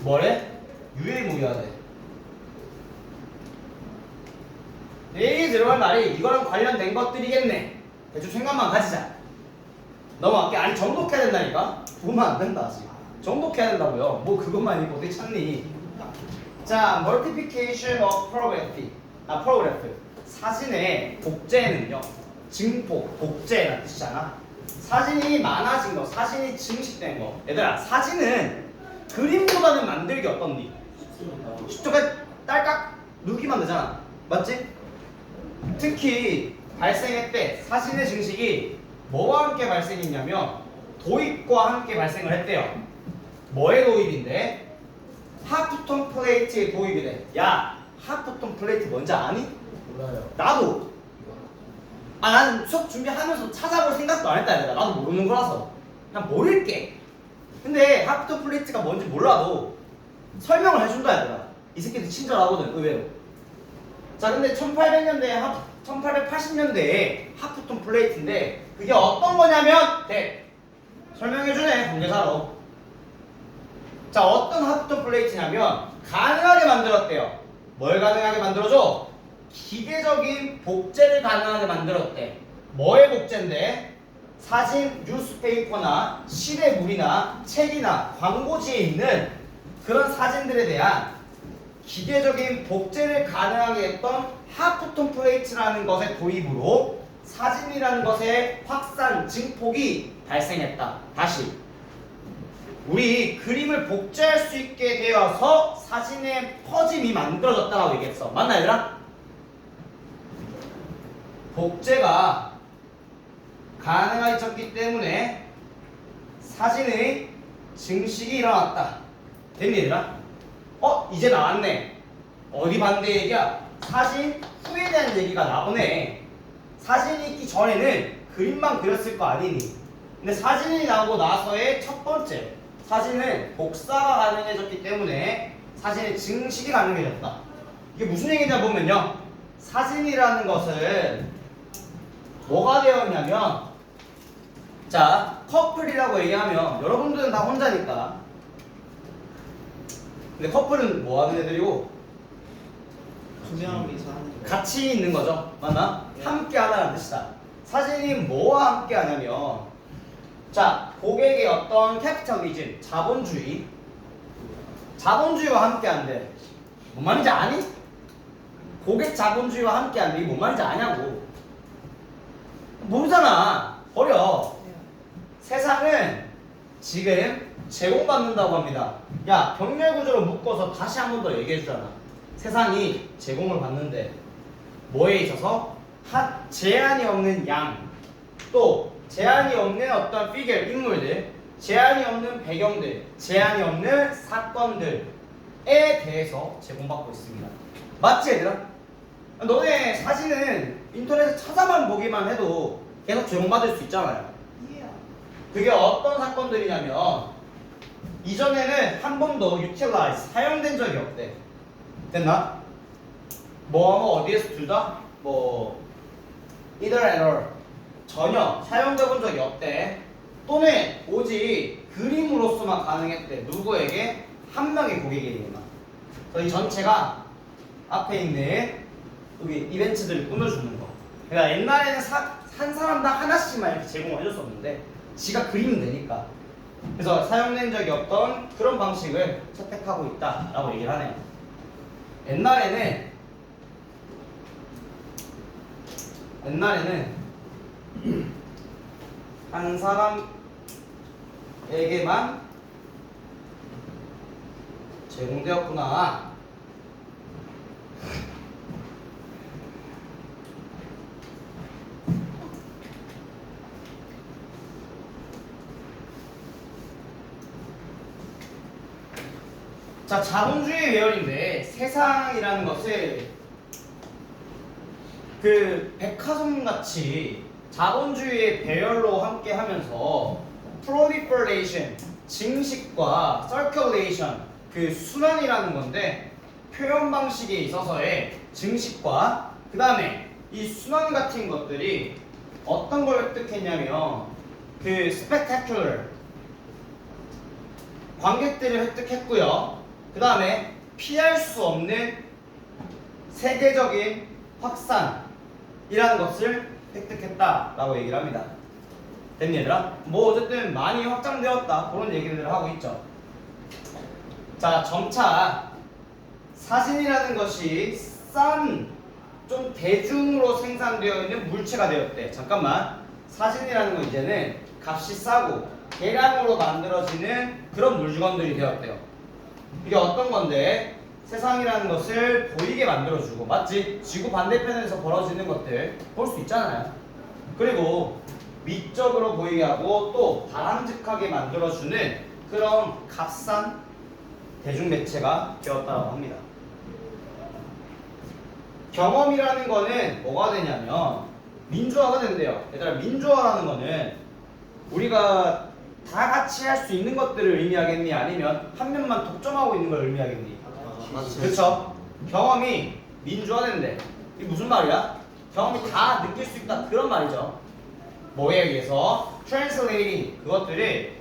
뭐래? 유일무이하대. 얘기 들어갈 말이 이거랑 관련된 것들이겠네. 대충 생각만 가지자. 넘어갈게. 아니 정독해야 된다니까? 보면 안 된다 아직. 정독해야 된다고요. 뭐 그것만 읽고 어떻게 찾니? 자, multiplication of photography. photograph. 사진의 복제는요. 증폭, 복제라는 뜻이잖아. 사진이 많아진 거, 사진이 증식된 거. 얘들아, 사진은 그림보다는 만들기 어떤디? 쉽게 딸깍 누기만 되잖아. 맞지? 특히 발생했대. 사진의 증식이 뭐와 함께 발생했냐면 도입과 함께 발생을 했대요. 뭐의 도입인데? 하프톤 플레이트의 도입이래. 야, 하프톤 플레이트 뭔지 아니? 몰라요. 나도. 나는 수업 준비하면서 찾아볼 생각도 안 했다. 얘들아. 나도 모르는 거라서 그냥 모를게. 근데 하프톤 플레이트가 뭔지 몰라도 설명을 해준다 얘들아. 이 새끼들 친절하거든 의외로. 자, 근데 1800년대에 1880년대에 하프톤 플레이트인데 그게 어떤 거냐면 설명해주네 공개사로. 자, 어떤 하프톤 플레이트냐면 가능하게 만들었대요. 뭘 가능하게 만들어줘? 기계적인 복제를 가능하게 만들었대. 뭐의 복제인데? 사진, 뉴스페이퍼나 시대물이나 책이나 광고지에 있는 그런 사진들에 대한 기계적인 복제를 가능하게 했던 하프톤 플레이트라는 것의 도입으로 사진이라는 것의 확산, 증폭이 발생했다. 다시 우리 그림을 복제할 수 있게 되어서 사진의 퍼짐이 만들어졌다고 얘기했어. 맞나 얘들아? 복제가 가능해졌기 때문에 사진의 증식이 일어났다. 됐니 얘들아? 이제 나왔네. 어디 반대 얘기야? 사진 후에 대한 얘기가 나오네. 사진이 있기 전에는 그림만 그렸을 거 아니니. 근데 사진이 나오고 나서의 첫 번째 사진은 복사가 가능해졌기 때문에 사진의 증식이 가능해졌다. 이게 무슨 얘기냐 보면요. 사진이라는 것은 뭐가 되었냐면 자, 커플이라고 얘기하면 여러분들은 다 혼자니까. 근데 커플은 뭐 하는 애들이고? 두 명이서 하는 거. 같이 있는 거죠. 맞나? 함께 하다는 뜻이다. 사진이 뭐와 함께 하냐면 자, 고객의 어떤 캐피탈리즘, 자본주의와 함께 한대. 뭔 말인지 아니? 고객 자본주의와 함께 한대. 이게 뭔 말인지 아냐고. 모르잖아. 버려. 세상은 지금 제공받는다고 합니다. 야, 병렬 구조로 묶어서 다시 한 번 더 얘기해 주잖아. 세상이 제공을 받는데 뭐에 있어서 제한이 없는 양, 또 제한이 없는 어떤 피겨 인물들, 제한이 없는 배경들, 제한이 없는 사건들에 대해서 제공받고 있습니다. 맞지 얘들아? 너네 사진은 인터넷에 찾아만 보기만 해도 계속 제공받을 수 있잖아요. 그게 어떤 사건들이냐면 이전에는 한 번도 utilize 사용된 적이 없대. 됐나? 뭐뭐 어디에서 둘 다? 뭐 either at all 전혀 사용돼 본 적이 없대. 또는 오직 그림으로서만 가능했대. 누구에게? 한 명의 고객에게만. 그래서 이 전체가 앞에 있는 여기 이벤트들을 꾸며주는 거. 그러니까 옛날에는 한 사람당 하나씩만 이렇게 제공을 해줬었는데 지가 그리면 되니까. 그래서 사용된 적이 없던 그런 방식을 채택하고 있다라고 얘기를 하네요. 옛날에는 한 사람에게만 제공되었구나. 자, 자본주의 외열인데 세상이라는 것을 그 백화점 같이 자본주의의 배열로 함께 하면서 proliferation, 증식과 circulation, 그 순환이라는 건데 표현 방식에 있어서의 증식과 그 다음에 이 순환 같은 것들이 어떤 걸 획득했냐면 그 spectacular 관객들을 획득했고요. 그 다음에 피할 수 없는 세계적인 확산이라는 것을 획득했다라고 얘기를 합니다. 됐니 얘들아? 뭐 어쨌든 많이 확장되었다 그런 얘기를 하고 있죠. 자, 점차 사진이라는 것이 좀 대중으로 생산되어 있는 물체가 되었대. 잠깐만, 사진이라는 건 이제는 값이 싸고 대량으로 만들어지는 그런 물건들이 되었대요. 이게 어떤 건데 세상이라는 것을 보이게 만들어주고, 맞지? 지구 반대편에서 벌어지는 것들 볼 수 있잖아요. 그리고 미적으로 보이게 하고 또 바람직하게 만들어주는 그런 값싼 대중매체가 되었다고 합니다. 경험이라는 거는 뭐가 되냐면 민주화가 된대요. 얘들아, 민주화라는 거는 우리가 다 같이 할 수 있는 것들을 의미하겠니? 아니면 한 명만 독점하고 있는 걸 의미하겠니? 그렇죠? 경험이 민주화된대. 이게 무슨 말이야? 경험이 다 느낄 수 있다 그런 말이죠. 뭐에 의해서? translating 그것들을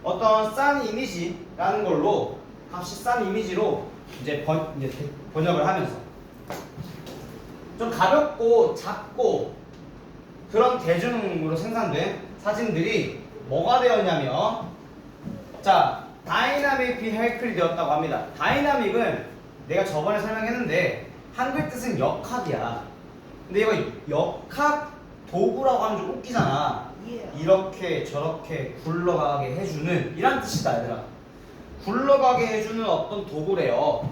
어떤 싼 이미지라는 걸로 값이 싼 이미지로 이제 번역을 하면서 좀 가볍고 작고 그런 대중으로 생산된 사진들이 뭐가 되었냐면, 자, 다이나믹 비헬클이 되었다고 합니다. 다이나믹은 내가 저번에 설명했는데 한글 뜻은 역학이야. 근데 이거 역학 도구라고 하면 좀 웃기잖아. 이렇게 저렇게 굴러가게 해주는 이란 뜻이다 얘들아. 굴러가게 해주는 어떤 도구래요.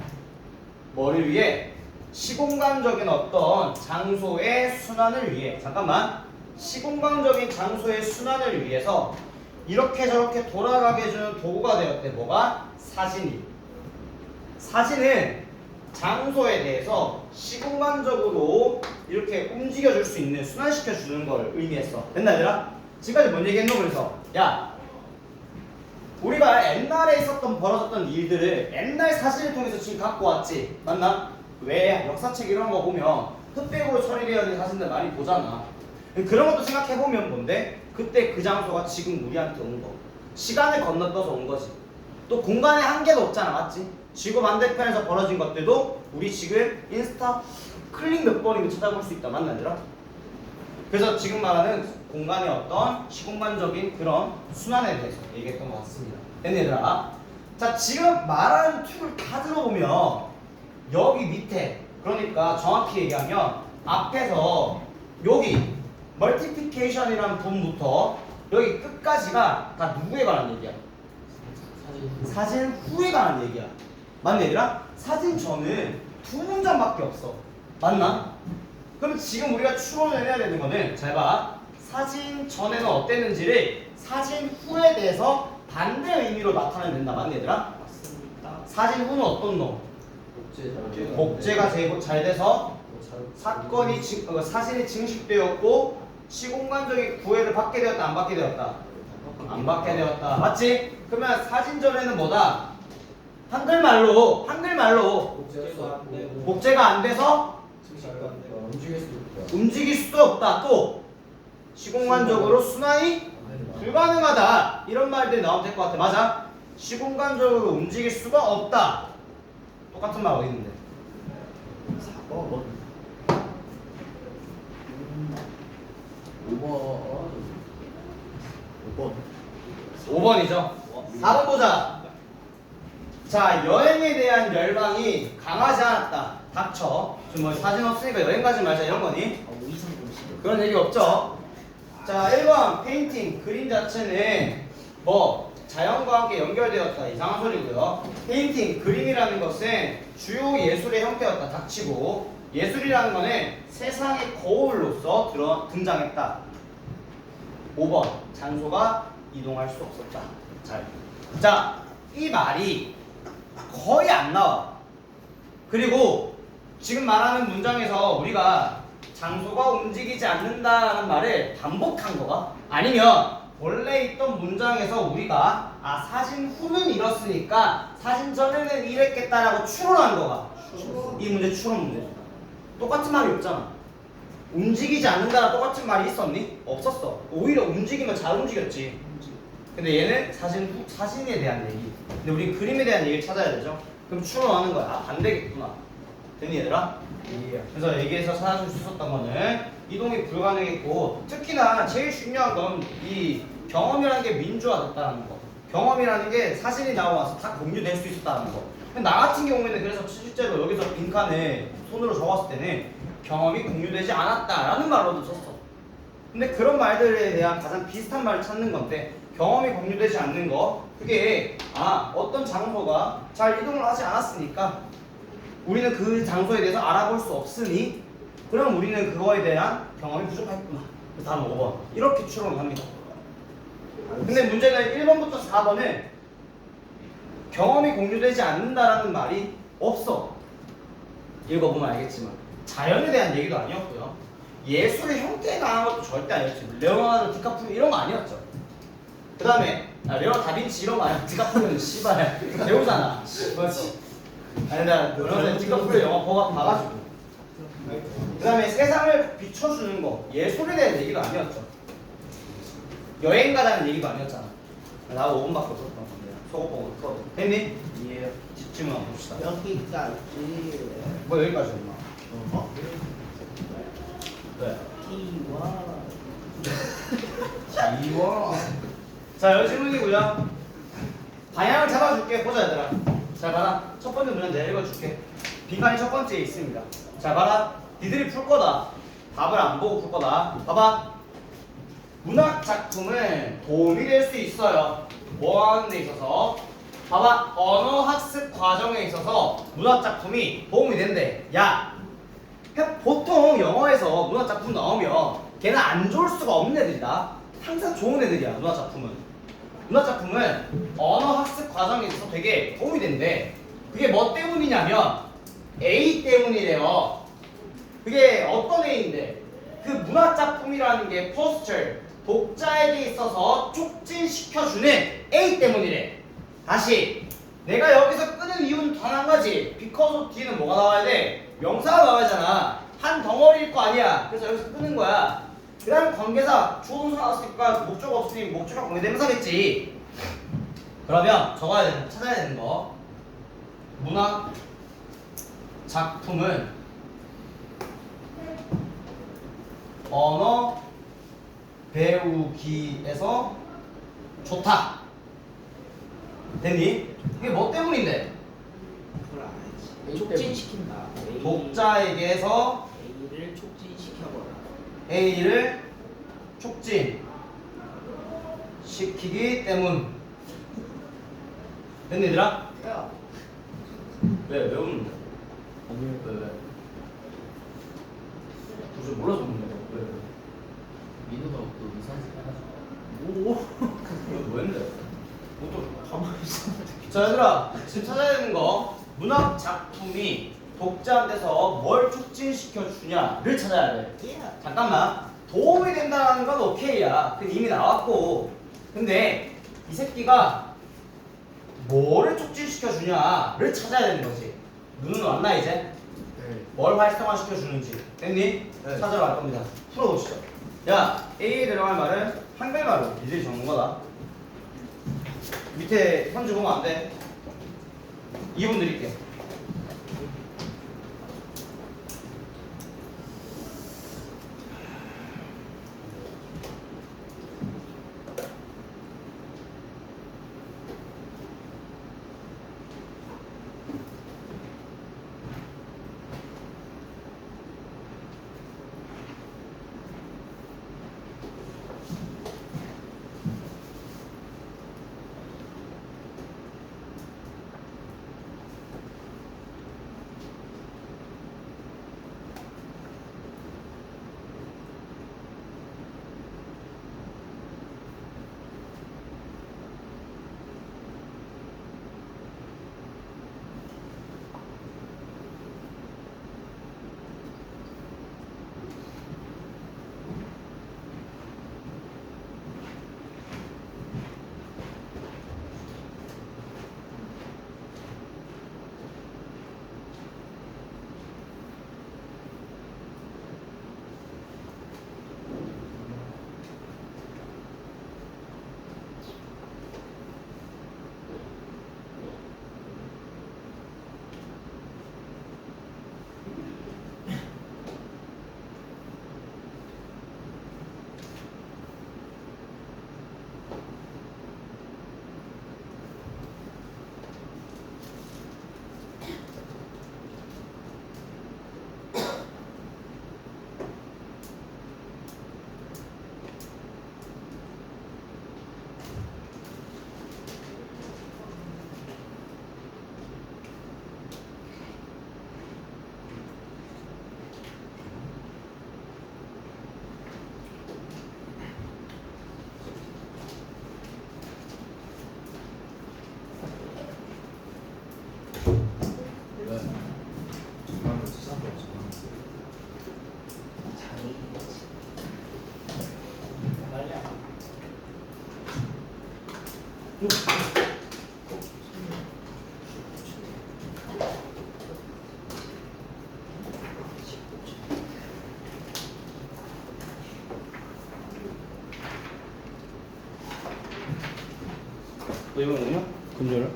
뭐를 위해? 시공간적인 어떤 장소의 순환을 위해. 잠깐만, 시공간적인 장소의 순환을 위해서 이렇게 저렇게 돌아가게 해주는 도구가 되었대. 뭐가? 사진이. 사진은 장소에 대해서 시공간적으로 이렇게 움직여줄 수 있는, 순환시켜주는 걸 의미했어. 됐나 얘들아? 지금까지 뭔 얘기했노? 그래서 야, 우리가 옛날에 벌어졌던 일들을 옛날 사진을 통해서 지금 갖고 왔지. 맞나? 왜? 역사책 이런 거 보면 흑백으로 처리되어 있는 사진들 많이 보잖아. 그런 것도 생각해보면 뭔데? 그때 그 장소가 지금 우리한테 온 거. 시간을 건너떠서 온 거지. 또 공간의 한계도 없잖아. 맞지? 지구 반대편에서 벌어진 것들도 우리 지금 인스타 클릭 몇 번이면 찾아볼 수 있다. 맞나 얘들아? 그래서 지금 말하는 공간의 어떤 시공간적인 그런 순환에 대해서 얘기했던 것 같습니다. 됐니 얘들아? 자, 지금 말하는 툴을 다 들어보면 여기 밑에, 그러니까 정확히 얘기하면 앞에서 여기 멀티플리케이션이라는 부분부터 여기 끝까지가 다 누구에 관한 얘기야? 사진 후에 관한 얘기야. 맞네 얘들아? 사진 전은 두 문장밖에 없어. 맞나? 그럼 지금 우리가 추론을 해야 되는 거는 잘 봐. 사진 전에는 어땠는지를 사진 후에 대해서 반대 의미로 나타내면 된다. 맞네 얘들아? 맞습니다. 사진 후는 어떤 놈? 복제 복제가 잘 돼서 사건이 사실이 증식되었고 시공간적인 구애를 받게 되었다 안 받게 되었다? 안 받게 되었다. 맞지? 그러면 사진 전에는 뭐다? 한글말로 복제가 안 돼서 움직일 수도 없다. 또 시공간적으로 순환이 불가능하다. 이런 말들이 나오면 될 것 같아. 맞아? 시공간적으로 움직일 수가 없다. 똑같은 말 어디 있는데? 4번. 5번 5번이죠. 4번 보자. 자, 여행에 대한 열망이 강하지 않았다. 닥쳐. 지금 뭐 사진 없으니까 여행 가지 말자 이런 거니? 오이상 공식. 그런 얘기 없죠. 자, 1번 페인팅 그림 자체는 뭐 자연과 함께 연결되었다. 이상한 소리고요. 페인팅 그림이라는 것은 주요 예술의 형태였다. 닥치고 예술이라는 거는 세상의 거울로서 등장했다. 5번 장소가 이동할 수 없었다. 자, 이 말이 거의 안 나와. 그리고 지금 말하는 문장에서 우리가 장소가 움직이지 않는다는 말을 반복한 거가 아니면 원래 있던 문장에서 우리가 사진 후는 이렇으니까 사진 전에는 이랬겠다라고 추론한 거가 이 문제 추론 문제. 똑같은 말이 없잖아. 움직이지 않는다랑 똑같은 말이 있었니? 없었어. 오히려 움직이면 잘 움직였지. 근데 얘는 사진에 대한 얘기. 근데 우리 그림에 대한 얘기를 찾아야 되죠. 그럼 추론하는 거야. 반대겠구나. 되니 얘들아? 그래서 얘기해서 찾아줄 수 있었던 거는 이동이 불가능했고 특히나 제일 중요한 건 이 경험이라는 게 민주화됐다는 거. 경험이라는 게 사진이 나와서 다 공유될 수 있었다는 거. 나 같은 경우에는 그래서 실제로 여기서 빈칸에 손으로 적었을 때는 경험이 공유되지 않았다라는 말로도 썼어. 근데 그런 말들에 대한 가장 비슷한 말을 찾는 건데 경험이 공유되지 않는 거 그게 어떤 장소가 잘 이동을 하지 않았으니까 우리는 그 장소에 대해서 알아볼 수 없으니 그럼 우리는 그거에 대한 경험이 부족했구나. 다음 5번 이렇게 추론을 합니다. 근데 문제는 1번부터 4번은 경험이 공유되지 않는다라는 말이 없어. 읽어보면 알겠지만 자연에 대한 얘기도 아니었고요. 예술의 형태에 관한 것도 절대 아니었지. 레오나르도 디카프리오 이런 거 아니었죠. 그 다음에 레오나르도 다빈치 이런 거 아니야. 디카프리오는 씨발 배우잖아. 그렇지. 아니 나 레오나르도 디카프리오 영화 봐가지고. 그 다음에 세상을 비춰주는 거 예술에 대한 얘기도 아니었죠. 여행 가자는 얘기도 아니었잖아. 나도 5분밖에 없었던 건데 속어보고 풀어도 됐니? 예. 질문 한번 봅시다. 여기까지. 뭐 여기까지였나? 네. T1. 자, 여기 질문이고요. 방향을 잡아줄게. 보자 얘들아. 잘 봐라. 첫 번째 문제 내가 읽어줄게. 빈칸이 첫 번째에 있습니다. 잘 봐라. 니들이 풀 거다. 답을 안 보고 풀 거다. 봐봐. 문학 작품은 도움이 될 수 있어요. 뭐 하는 데 있어서? 봐봐. 언어 학습 과정에 있어서 문학 작품이 도움이 된대. 야. 보통 영어에서 문학 작품 나오면 걔는 안 좋을 수가 없는 애들이다. 항상 좋은 애들이야. 문학 작품은. 문학 작품은 언어 학습 과정에 있어서 되게 도움이 된대. 그게 뭐 때문이냐면 A 때문이래요. 그게 어떤 A인데? 그 문학 작품이라는 게 포스처 독자에게 있어서 촉진시켜주는 A 때문이래. 다시 내가 여기서 끄는 이유는 단 한 가지. because of 뒤는 뭐가 나와야 돼? 명사가 나와야 하잖아. 한 덩어리일 거 아니야. 그래서 여기서 끄는 거야. 그 다음 관계사 주어 동사 나왔으니까 목적 없으니 목적과 관계대명사겠지. 그러면 찾아야 되는 거. 문학 작품은 언어 배우기에서 좋다. 됐니? 이게 뭐 때문인데? 그걸 알지. 촉진시킨다. 독자에게서 A를 촉진시켜버려. A를 촉진시키기 때문. 됐니 얘들아? 야, 왜 웃는데? 왜? 저 몰라서 웃는데 왜? 민우가 또 이상한 해가지고. 뭐 했는데? 또 가만히 있었는데. 자 얘들아 지금 찾아야 되는 거 문학 작품이 독자한테서 뭘 촉진시켜 주냐를 찾아야 돼. 야. 잠깐만 도움이 된다는 건 오케이야. 그건 이미 나왔고 근데 이 새끼가 뭐를 촉진시켜 주냐를 찾아야 되는 거지. 눈은 왔나 이제? 네. 뭘 활성화시켜 주는지 됐니? 네. 찾아러 갈 겁니다. 풀어보시죠. 야 A에 들어갈 말은 한글말로 이제 적는 거다. 밑에 현주 보면 안 돼. 2분 드릴게. 왜? 정말로 수상도 없잖아. 말이야. 너 이거 뭐냐? 금요일?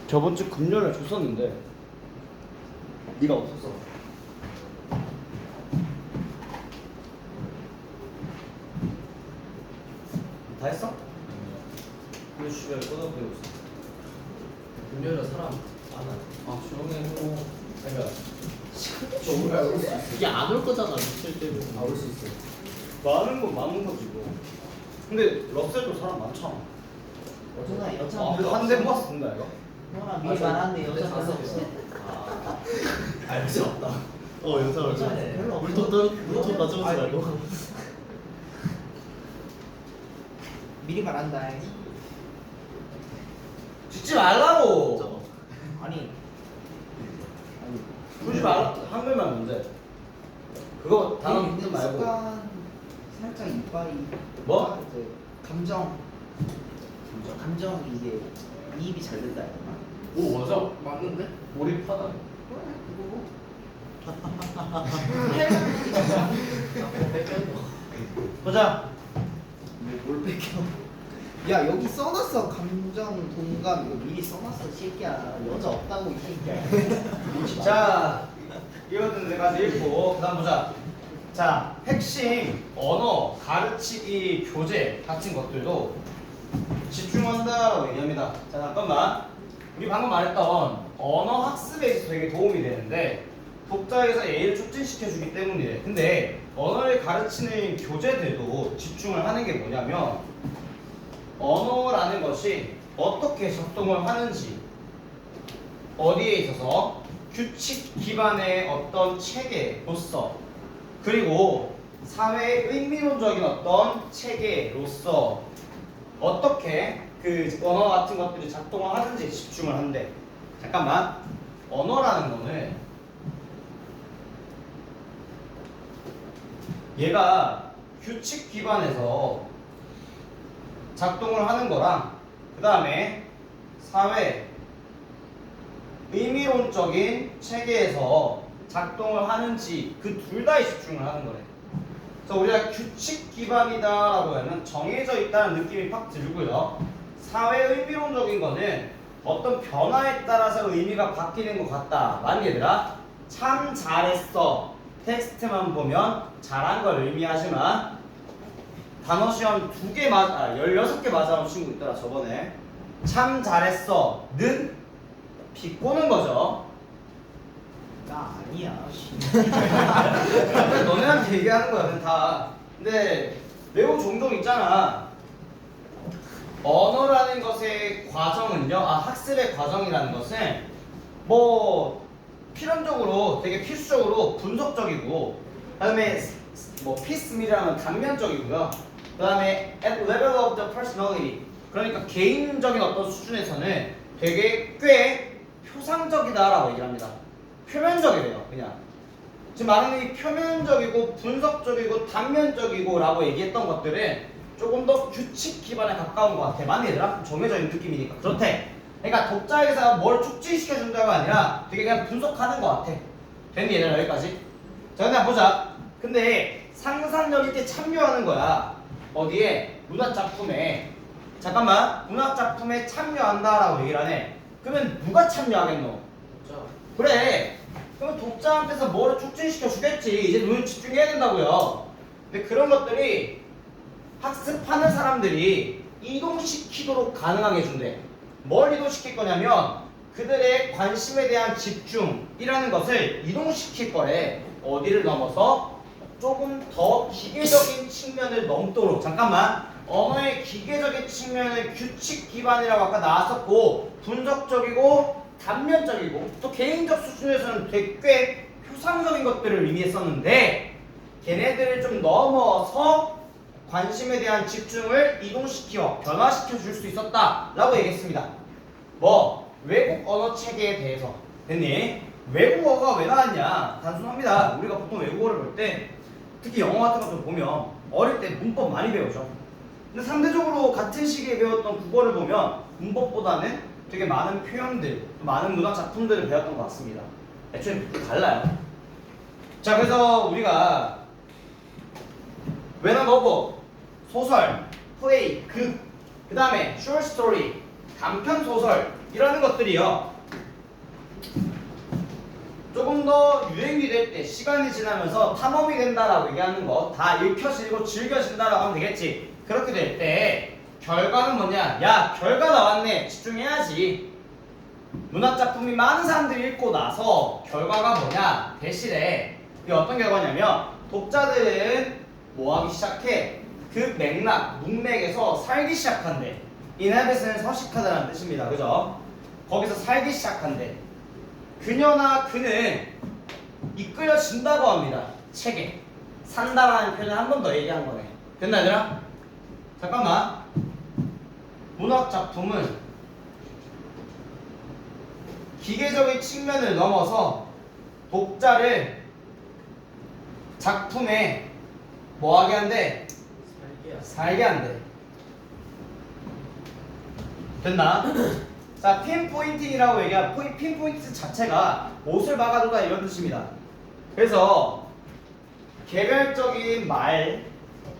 저번 주 금요일에 줬었는데 네가 없었어. 다 했어? 근데 주변에 꺼놓고 있어. 금요일에 사람 많아. 아 조용히 해고. 그러니까 정말 올 수 있어. 이게 안 올 거잖아 며칠 때문에. 올 수 있어. 많은 건 많은 거지 뭐. 근데 럭셀도 사람 많잖아. 어쩌나 여자 한 대 모아서 된다 이거. 형아 미리 말하는데 여자 별로 없어. 아 여자 없다. 여자 별로 없어. 물통 가져오지 말고. 미리 말한다. 짓지 말라고. 아니 굳이 말 한글만 문제. 그거 단어 근데 묻지 말고. 습관 살짝 이빨이 뭐? 이제 감정 이게 이입이 잘 된다 이거. 오 맞아. 맞는데? 몰입하다. 보자. 뭘 뺏겨? 야 여기 써놨어 감정 동감 이거 미리 써놨어 이 새끼야. 여자 없다고 이 새끼야. 자, 이것도 내가 읽고 그다음 보자. 자, 핵심 언어 가르치기 교재 같은 것들도 집중한다라고 얘기합니다. 자, 잠깐만. 우리 방금 말했던 언어 학습에 있어서 되게 도움이 되는데 독자에서 A를 촉진시켜주기 때문이래. 근데 언어를 가르치는 교재들도 집중을 하는 게 뭐냐면 언어라는 것이 어떻게 작동을 하는지 어디에 있어서 규칙 기반의 어떤 체계로서 그리고 사회의 의미론적인 어떤 체계로서 어떻게 그 언어 같은 것들이 작동을 하는지 집중을 한대. 잠깐만. 언어라는 거는 얘가 규칙 기반에서 작동을 하는 거랑 그 다음에 사회 의미론적인 체계에서 작동을 하는지 그 둘 다에 집중을 하는 거래. 그래서 우리가 규칙 기반이다라고 하면 정해져 있다는 느낌이 팍 들고요. 사회 의미론적인 거는 어떤 변화에 따라서 의미가 바뀌는 것 같다. 맞니 얘들아? 참 잘했어. 텍스트만 보면 잘한 걸 의미하지만 단어 시험 16개 맞아온 친구 있더라 저번에. 참 잘했어 는 비꼬는 거죠. 나 아니야. 너네한테 얘기하는 거야 다. 근데 매우 종종 있잖아. 언어라는 것의 과정은요, 학습의 과정이라는 것은 뭐 필연적으로 되게 필수적으로 분석적이고, 그다음에 뭐 피스밀이라는 단면적이고요. 그다음에 at level of the personality, 그러니까 개인적인 어떤 수준에서는 되게 꽤 표상적이다라고 얘기를 합니다. 표면적이래요, 그냥. 지금 말하는 이 표면적이고 분석적이고 단면적이고라고 얘기했던 것들은 조금 더 규칙 기반에 가까운 것 같아. 맞니 얘들아? 정해져 있는 느낌이니까. 그렇대. 그러니까 독자에서 뭘 촉진시켜준다가 아니라 되게 그냥 분석하는 것 같아. 됐니 얘들아 여기까지? 자 근데 보자. 근데 상상력 있게 참여하는 거야. 어디에? 문학작품에. 잠깐만. 문학작품에 참여한다라고 얘기를 하네. 그러면 누가 참여하겠노? 그래. 그러면 독자한테서 뭐를 촉진시켜 주겠지. 이제 눈을 집중해야 된다고요. 근데 그런 것들이 학습하는 사람들이 이동시키도록 가능하게 해준대. 뭘 이동시킬 거냐면 그들의 관심에 대한 집중이라는 것을 이동시킬 거래. 어디를 넘어서 조금 더 기계적인 측면을 넘도록. 잠깐만. 언어의 기계적인 측면을 규칙 기반이라고 아까 나왔었고 분석적이고 단면적이고 또 개인적 수준에서는 되게 꽤 표상적인 것들을 의미했었는데 걔네들을 좀 넘어서 관심에 대한 집중을 이동시켜 변화시켜 줄 수 있었다 라고 얘기했습니다. 뭐 외국 언어 체계에 대해서. 됐니? 외국어가 왜 나왔냐? 단순합니다. 우리가 보통 외국어를 볼 때 특히 영어 같은 거 좀 보면 어릴 때 문법 많이 배우죠. 근데 상대적으로 같은 시기에 배웠던 국어를 보면 문법보다는 되게 많은 표현들, 많은 문학 작품들을 배웠던 것 같습니다. 애초에 달라요. 자, 그래서 우리가 웬어너버, 소설, 플레이, 극, 그 다음에 short story, 단편 소설이라는 것들이요. 조금 더 유행이 될 때, 시간이 지나면서 탐험이 된다라고 얘기하는 거, 다 읽혀지고 즐겨진다라고 하면 되겠지. 그렇게 될 때 결과는 뭐냐? 야, 결과 나왔네. 집중해야지. 문학작품이 많은 사람들이 읽고 나서 결과가 뭐냐? 대신에 이게 어떤 결과냐면 독자들은 뭐 하기 시작해? 그 맥락, 문맥에서 살기 시작한대. inhabit은 서식하다라는 뜻입니다. 그죠? 거기서 살기 시작한대. 그녀나 그는 이끌려진다고 합니다. 책에. 산다라는 표현을 한 번 더 얘기한 거네. 됐나 얘들아? 잠깐만. 문학작품은 기계적인 측면을 넘어서 독자를 작품에 뭐하게 한대? 살게 한대. 됐나? 자, 핀포인팅이라고 얘기한 핀포인트 자체가 못을 박아두다 이런 뜻입니다. 그래서 개별적인 말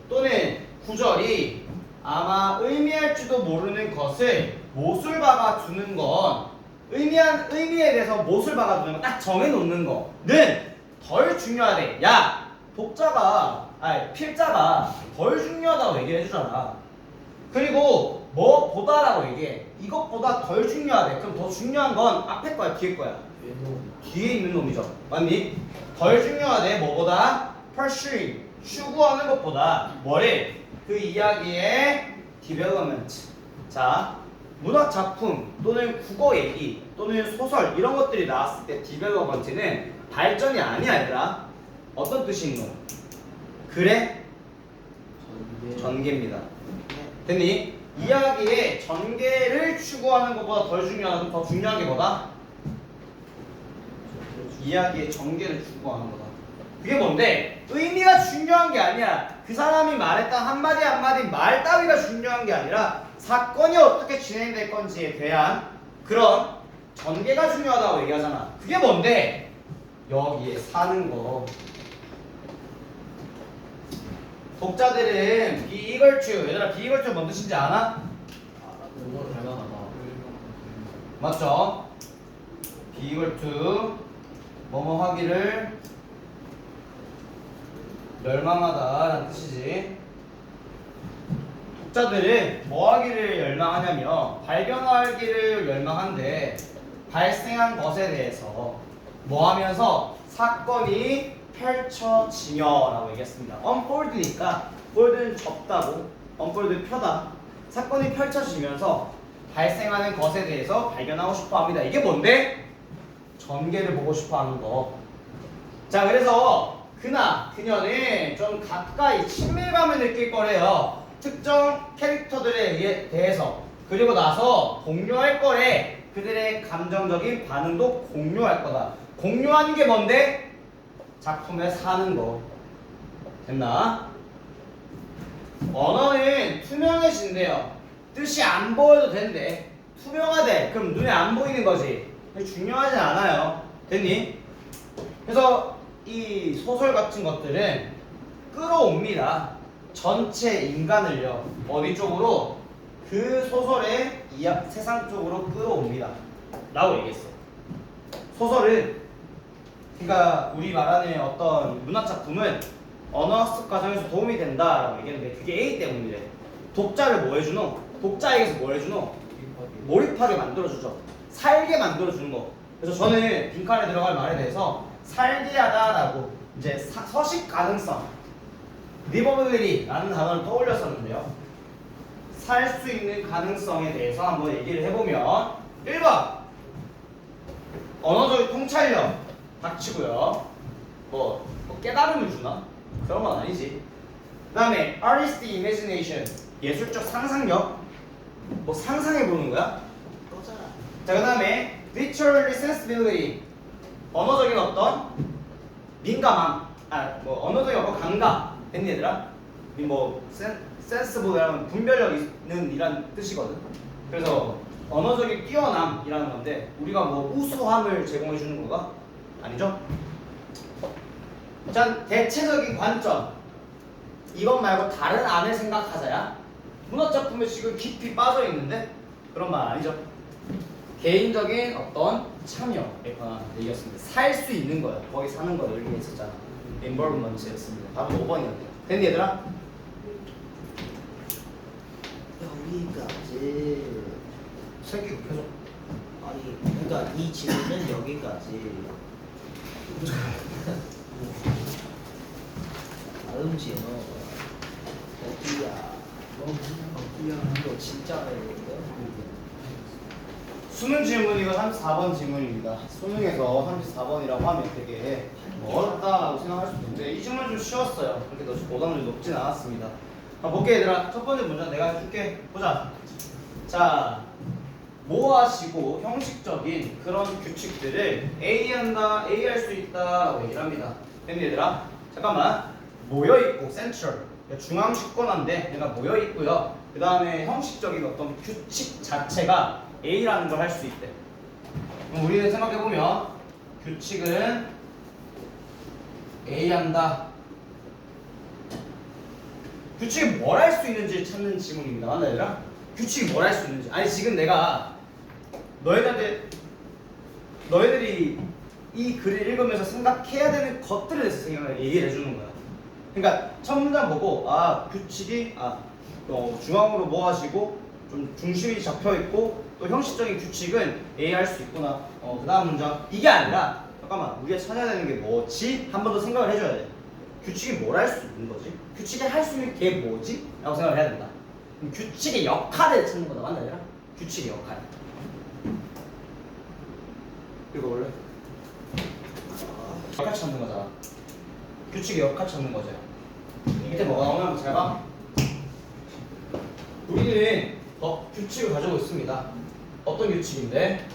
또는 구절이 아마 의미할지도 모르는 것을 못을 박아두는 건 의미에 대해서 못을 박아두는 건 딱 정해놓는 거는 덜 중요하대. 야, 필자가 덜 중요하다고 얘기를 해주잖아. 그리고 뭐보다라고 얘기해. 이것보다 덜 중요하대. 그럼 더 중요한 건 앞에 거야, 뒤에 거야? 뒤에 있는 놈이죠. 맞니? 덜 중요하대. 뭐보다? pursuing. 추구하는 것보다 뭐를? 그 이야기의 development. 자, 문학 작품 또는 국어 얘기 또는 소설 이런 것들이 나왔을 때 development는 발전이 아니라 어떤 뜻이 있노? 그래? 전개입니다. 됐니? 이야기의 전개를 추구하는 것보다 더 중요한 게 뭐다? 이야기의 전개를 추구하는 거다. 그게 뭔데? 의미가 중요한 게 아니야. 그 사람이 말했던 한마디 한마디 말 따위가 중요한 게 아니라 사건이 어떻게 진행될 건지에 대한 그런 전개가 중요하다고 얘기하잖아. 그게 뭔데? 여기에 사는 거. 독자들은 be eager to, 얘들아 be eager to 뭔 뜻인지 아나? 이거 닮아가다. 맞죠? be eager to 뭐뭐 하기를 열망하다라는 뜻이지. 독자들은 뭐 하기를 열망하냐면 발견하기를 열망한데 발생한 것에 대해서 뭐 하면서 사건이 펼쳐지며라고 얘기했습니다. unfold니까 fold는 접다고 unfold 펴다. 사건이 펼쳐지면서 발생하는 것에 대해서 발견하고 싶어 합니다. 이게 뭔데? 전개를 보고 싶어 하는 거. 자, 그래서 그녀는 좀 가까이 친밀감을 느낄 거래요. 특정 캐릭터들에 대해서. 그리고 나서 공유할 거래. 그들의 감정적인 반응도 공유할 거다. 공유하는 게 뭔데? 작품에 사는 거. 됐나? 언어는 투명해진대요. 뜻이 안 보여도 된대. 투명하대. 그럼 눈에 안 보이는 거지. 중요하진 않아요. 됐니? 그래서 이 소설 같은 것들은 끌어옵니다. 전체 인간을요. 어디 쪽으로? 그 소설의 세상 쪽으로 끌어옵니다. 라고 얘기했어. 소설은 그러니까 우리 말하는 어떤 문학작품은 언어학습 과정에서 도움이 된다라고 얘기했는데 그게 A 때문이래. 독자를 뭐 해주노? 독자에게서 뭐 해주노? 몰입하게 만들어주죠. 살게 만들어주는 거. 그래서 저는 빈칸에 들어갈 말에 대해서 살게 하다라고 이제 서식 가능성, livability라는 단어를 떠올렸었는데요. 살 수 있는 가능성에 대해서 한번 얘기를 해보면 1번 언어적 통찰력 닥치고요. 뭐 깨달음을 주나? 그런 건 아니지. 그 다음에 artistic imagination 예술적 상상력 뭐 상상해보는 거야? 꺼져라. 자, 그 다음에 literary sensibility 언어적인 어떤 민감함 뭐 언어적인 어떤 감각 됐니 얘들아? 뭐 sensible이라는 분별력 있는 이란 뜻이거든. 그래서 언어적인 뛰어남이라는 건데 우리가 뭐 우수함을 제공해 주는 거가 아니죠? 자, 대체적인 관점 이것 말고 다른 안을 생각하자야. 문학작품에 지금 깊이 빠져 있는데 그런 말 아니죠? 개인적인 어떤 참여에 관한 얘기였습니다. 살 수 있는 거예요. 거기 사는 거 여기 있었잖아. involvement였습니다. 답은 5번이었대요. 됐니 얘들아? 여기까지. 새끼 급해져. 아니, 그러니까 이 질문은 여기까지. 다음 질문 어디야? 이거 진짜 어려운데? 수능 질문 이거 34번 질문입니다. 수능에서 34번이라고 하면 되게 뭐 어렵다고 생각할 수도 있는데 이 질문 좀 쉬웠어요. 그렇게 오답률 높진 않았습니다. 볼게 얘들아. 첫 번째 문제 내가 해줄게. 보자. 자, 모아지고 형식적인 그런 규칙들을 A 한다, A 할 수 있다라고 얘기를 합니다. 됐니 얘들아? 잠깐만. 모여있고 센트럴 중앙집권화인데 얘가 모여있고요. 그 다음에 형식적인 어떤 규칙 자체가 A라는 걸 할 수 있대. 그럼 우리는 생각해보면 규칙은 A 한다. 규칙이 뭘 할 수 있는지 찾는 질문입니다. 맞나 얘들아? 규칙이 뭘 할 수 있는지. 아니 지금 내가 너희들이 이 글을 읽으면서 생각해야 되는 것들에 대해서 생각을 얘기를 해주는 거야. 그러니까 첫 문장 보고 규칙이 중앙으로 모아지고 좀 중심이 잡혀 있고 또 형식적인 규칙은 A 할 수 있구나. 그 다음 문장. 이게 아니라 잠깐만 우리가 찾아야 되는 게 뭐지? 한 번 더 생각을 해줘야 돼. 규칙이 뭘 할 수 있는 거지? 규칙이 할 수 있는 게 뭐지? 라고 생각을 해야 된다. 그럼 규칙의 역할을 찾는 거다. 맞나 얘들아? 규칙의 역할. 이거 원래 역할 찾는 거잖아. 규칙의 역할 찾는 거죠. 밑에 뭐가 나오냐면 잘 봐. 우리는 규칙을 가지고 있습니다. 어떤 규칙인데?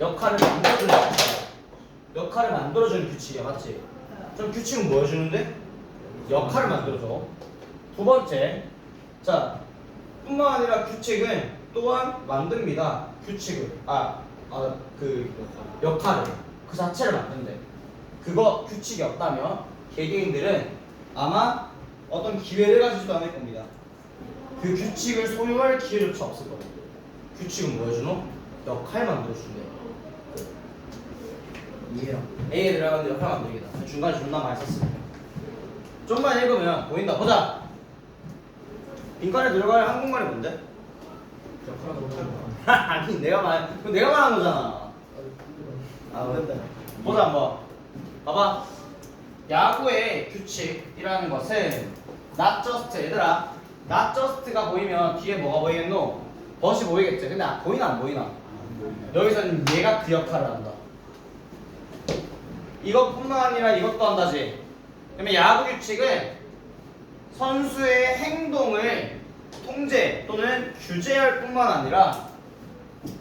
역할을 만들어주는 규칙이야. 역할을 만들어주는 규칙이야, 맞지? 그럼 규칙은 뭐 해주는데? 역할을 만들어줘. 두 번째, 자, 뿐만 아니라 규칙은 또한 만듭니다. 규칙을, 그 역할을, 그 자체를 만든대. 그거 규칙이 없다면 개개인들은 아마 어떤 기회를 가지지도 않을 겁니다. 그 규칙을 소유할 기회조차 없을 거예요. 규칙은 뭐 해주노? 역할 만들어준대. 이해요. A에 들어가는 역할 만들기다. 중간에 존나 많이 썼어요. 좀만 읽으면 보인다. 보자. 빈칸에 들어갈 한국말이 뭔데? 아니 내가 말한 거잖아. 그런데 보자 한번. 봐봐. 야구의 규칙이라는 것은 not just 얘들아. not just가 보이면 뒤에 뭐가 보이겠노? 벗이 보이겠지. 근데 보이나 안 보이나? 여기서는 얘가 그 역할을 한다. 이것뿐만 아니라 이것도 한다지. 그러면 야구 규칙은 선수의 행동을 통제 또는 규제할 뿐만 아니라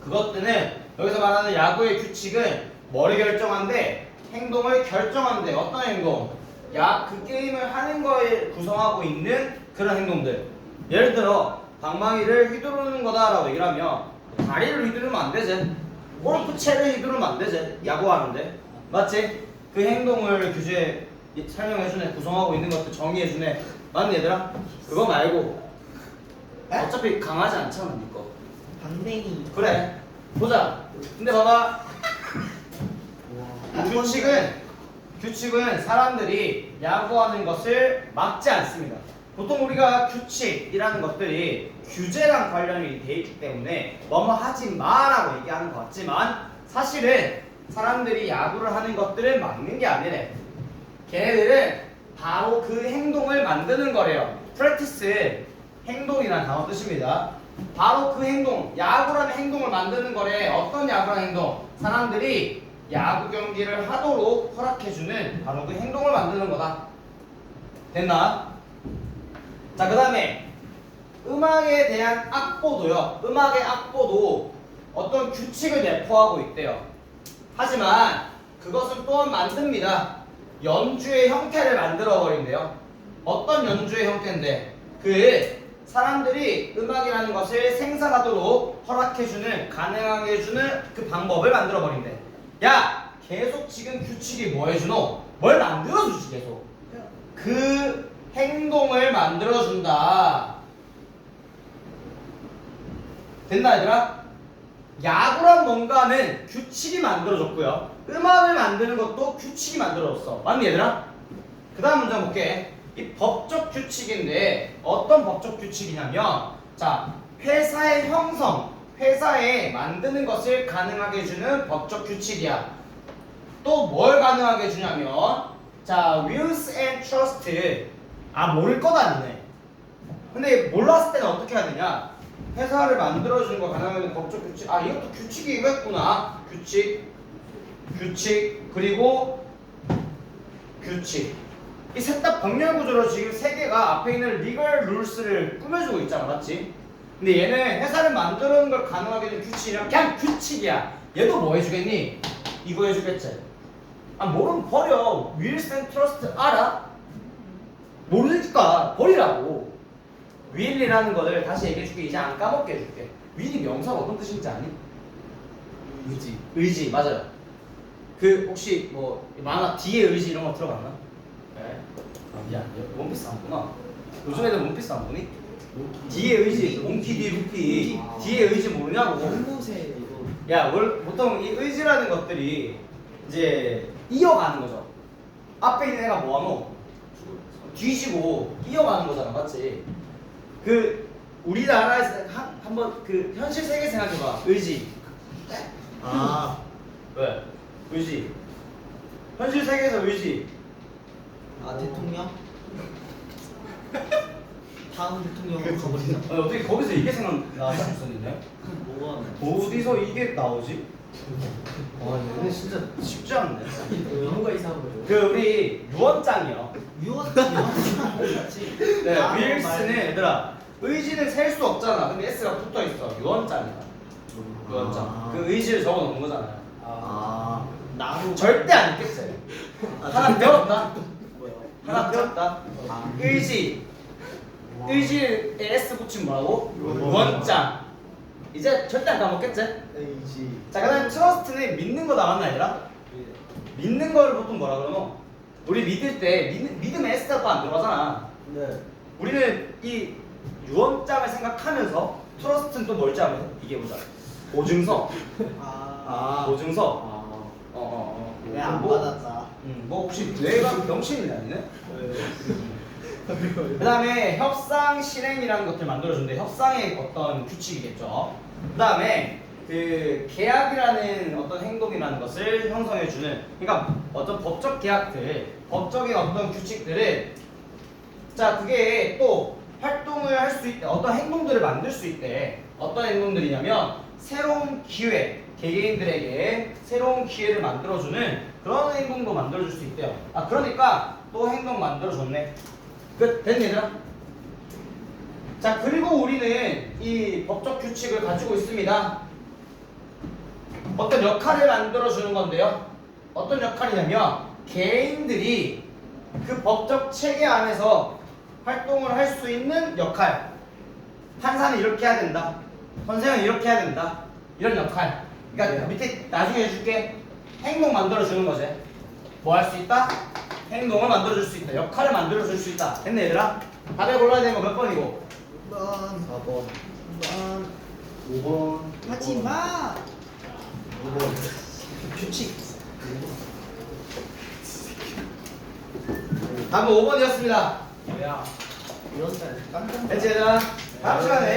그것들은 여기서 말하는 야구의 규칙은 뭐를 결정한대? 행동을 결정한대. 어떤 행동? 그 게임을 하는 거에 구성하고 있는 그런 행동들. 예를 들어 방망이를 휘두르는 거다라고 얘기를 하면 다리를 휘두르면 안 되지. 골프채를 휘두르면 안 되지. 야구하는데. 맞지? 그 행동을 설명해주네. 구성하고 있는 것들 정의해주네. 맞니 얘들아? 그거 말고 어차피 강하지 않잖아 니꺼. 방댕이. 그래. 보자. 근데 봐봐. 규칙은 사람들이 야구하는 것을 막지 않습니다. 보통 우리가 규칙이라는 것들이 규제랑 관련이 돼 있기 때문에 뭐뭐 하지 마라고 얘기하는 것 같지만 사실은 사람들이 야구를 하는 것들을 막는 게 아니래. 걔네들은 바로 그 행동을 만드는 거래요. practice, 행동이라는 단어 뜻입니다. 바로 그 행동, 야구라는 행동을 만드는 거래. 어떤 야구라는 행동? 사람들이 야구 경기를 하도록 허락해주는 바로 그 행동을 만드는 거다. 됐나? 자, 그 다음에 음악에 대한 악보도요. 음악의 악보도 어떤 규칙을 내포하고 있대요. 하지만 그것은 또한 만듭니다. 연주의 형태를 만들어 버린대요. 어떤 연주의 형태인데? 그 사람들이 음악이라는 것을 생산하도록 허락해주는, 가능하게 해주는 그 방법을 만들어 버린대. 야! 계속 지금 규칙이 뭐 해주노? 뭘 만들어주지 계속. 그 행동을 만들어준다. 됐나 얘들아? 야구란 뭔가는 규칙이 만들어졌고요. 음악을 만드는 것도 규칙이 만들어졌어. 맞니 얘들아? 그 다음 문제 볼게. 이 법적 규칙인데 어떤 법적 규칙이냐면 자, 회사의 형성, 회사에 만드는 것을 가능하게 해주는 법적 규칙이야. 또 뭘 가능하게 해주냐면 자, wills and trust. 모를 것 아니네. 근데 몰랐을 때는 어떻게 해야 되냐? 회사를 만들어주는 거 가능하게 법적 규칙. 이것도 규칙이 이거였구나. 규칙, 그리고 규칙. 이 셋 다 병렬 구조로 지금 세 개가 앞에 있는 legal rules를 꾸며주고 있잖아, 맞지? 근데 얘는 회사를 만드는 걸 가능하게 해주는 규칙이랑 그냥 규칙이야. 얘도 뭐 해주겠니? 이거 해주겠지. 모르면 버려. wills and trust 알아? 모르니까 버리라고. will이라는 거를 다시 얘기해줄게. 이제 안 까먹게 해줄게. will이 명사가 어떤 뜻인지 아니? 의지 맞아요. 그 혹시 뭐 만화 뒤에 의지 이런 거 들어봤나? 네. 미안. 원피스 안 보나? 요즘 애들 원피스 안 보니? 뒤에 의지, 몽키 뒤 루피. 뒤에 의지 모르냐고. 연못에 이거. 야, 보통 이 의지라는 것들이 이제 이어가는 거죠. 앞에 있는 애가 뭐하노? 뒤지고 이어가는 거잖아, 맞지? 그 우리나라에서 한번 그 현실 세계 생각해봐. 의지. 아 왜? 의지. 현실 세계에서 의지. 아 대통령? 다음 대통령으로 가버리나? 아니, 어떻게 거기서 이게 생각나서 있었는데? 뭐가 어디서 이게 나오지? 와, 근데 진짜 쉽지 않네. 영어가 이상한 거죠. 그 우리 유언장이요. 유언 맞지? 네, 아, 윌스는 얘들아 의지는 셀 수 없잖아. 근데 S가 붙어 있어. 유언장이다. 유언장. 아. 그 의지를 적어 놓은 거잖아요. 아 나로 절대 안 있겠지. 하나 배웠다. 뭐야? 하나 배웠다. 아. 의지. 의지에 S 붙이면 뭐라고? 유언장. 이제 절대 안 까먹겠지? 의지. 자, 그다음 트러스트는 믿는 거 나왔나 얘들아? 믿는 걸 보통 뭐라 그러노? 우리 믿을 때 믿음에 S가 또 안 들어가잖아. 네. 우리는 이 유언장을 생각하면서 트러스트는 또 뭘지 알아요? 이게 보자. 보증서. 아. 보증서. 아 왜안 뭐, 받았다? 뭐 혹시 뇌가 병신이 아니네? 그 다음에 협상 실행이라는 것들 만들어주는데 협상의 어떤 규칙이겠죠. 그 다음에 그 계약이라는 어떤 행동이라는 것을 형성해주는, 그러니까 어떤 법적 계약들, 법적인 어떤 규칙들을, 자 그게 또 활동을 할 수 있대. 어떤 행동들을 만들 수 있대. 어떤 행동들이냐면 새로운 기회, 개개인들에게 새로운 기회를 만들어주는 그런 행동도 만들어줄 수 있대요. 아 그러니까 또 행동 만들어줬네. 끝. 됐니 얘들아? 자 그리고 우리는 이 법적 규칙을 가지고 있습니다. 어떤 역할을 만들어주는 건데요. 어떤 역할이냐면 개인들이 그 법적 체계 안에서 활동을 할 수 있는 역할. 판사는 이렇게 해야 된다. 선생은 이렇게 해야 된다. 이런 역할. 그러니까 밑에 나중에 해줄게. 행동 만들어주는 거지. 뭐 할 수 있다? 행동을 만들어줄 수 있다. 역할을 만들어줄 수 있다. 됐네 얘들아? 답을 골라야 되는 거 몇 번이고? 4번. 4번 5번. 5번 하지 마. 5번 규칙. 답은 5번이었습니다. 뭐야 이런 짤 깜짝. 됐지 얘들아? 다음 시간에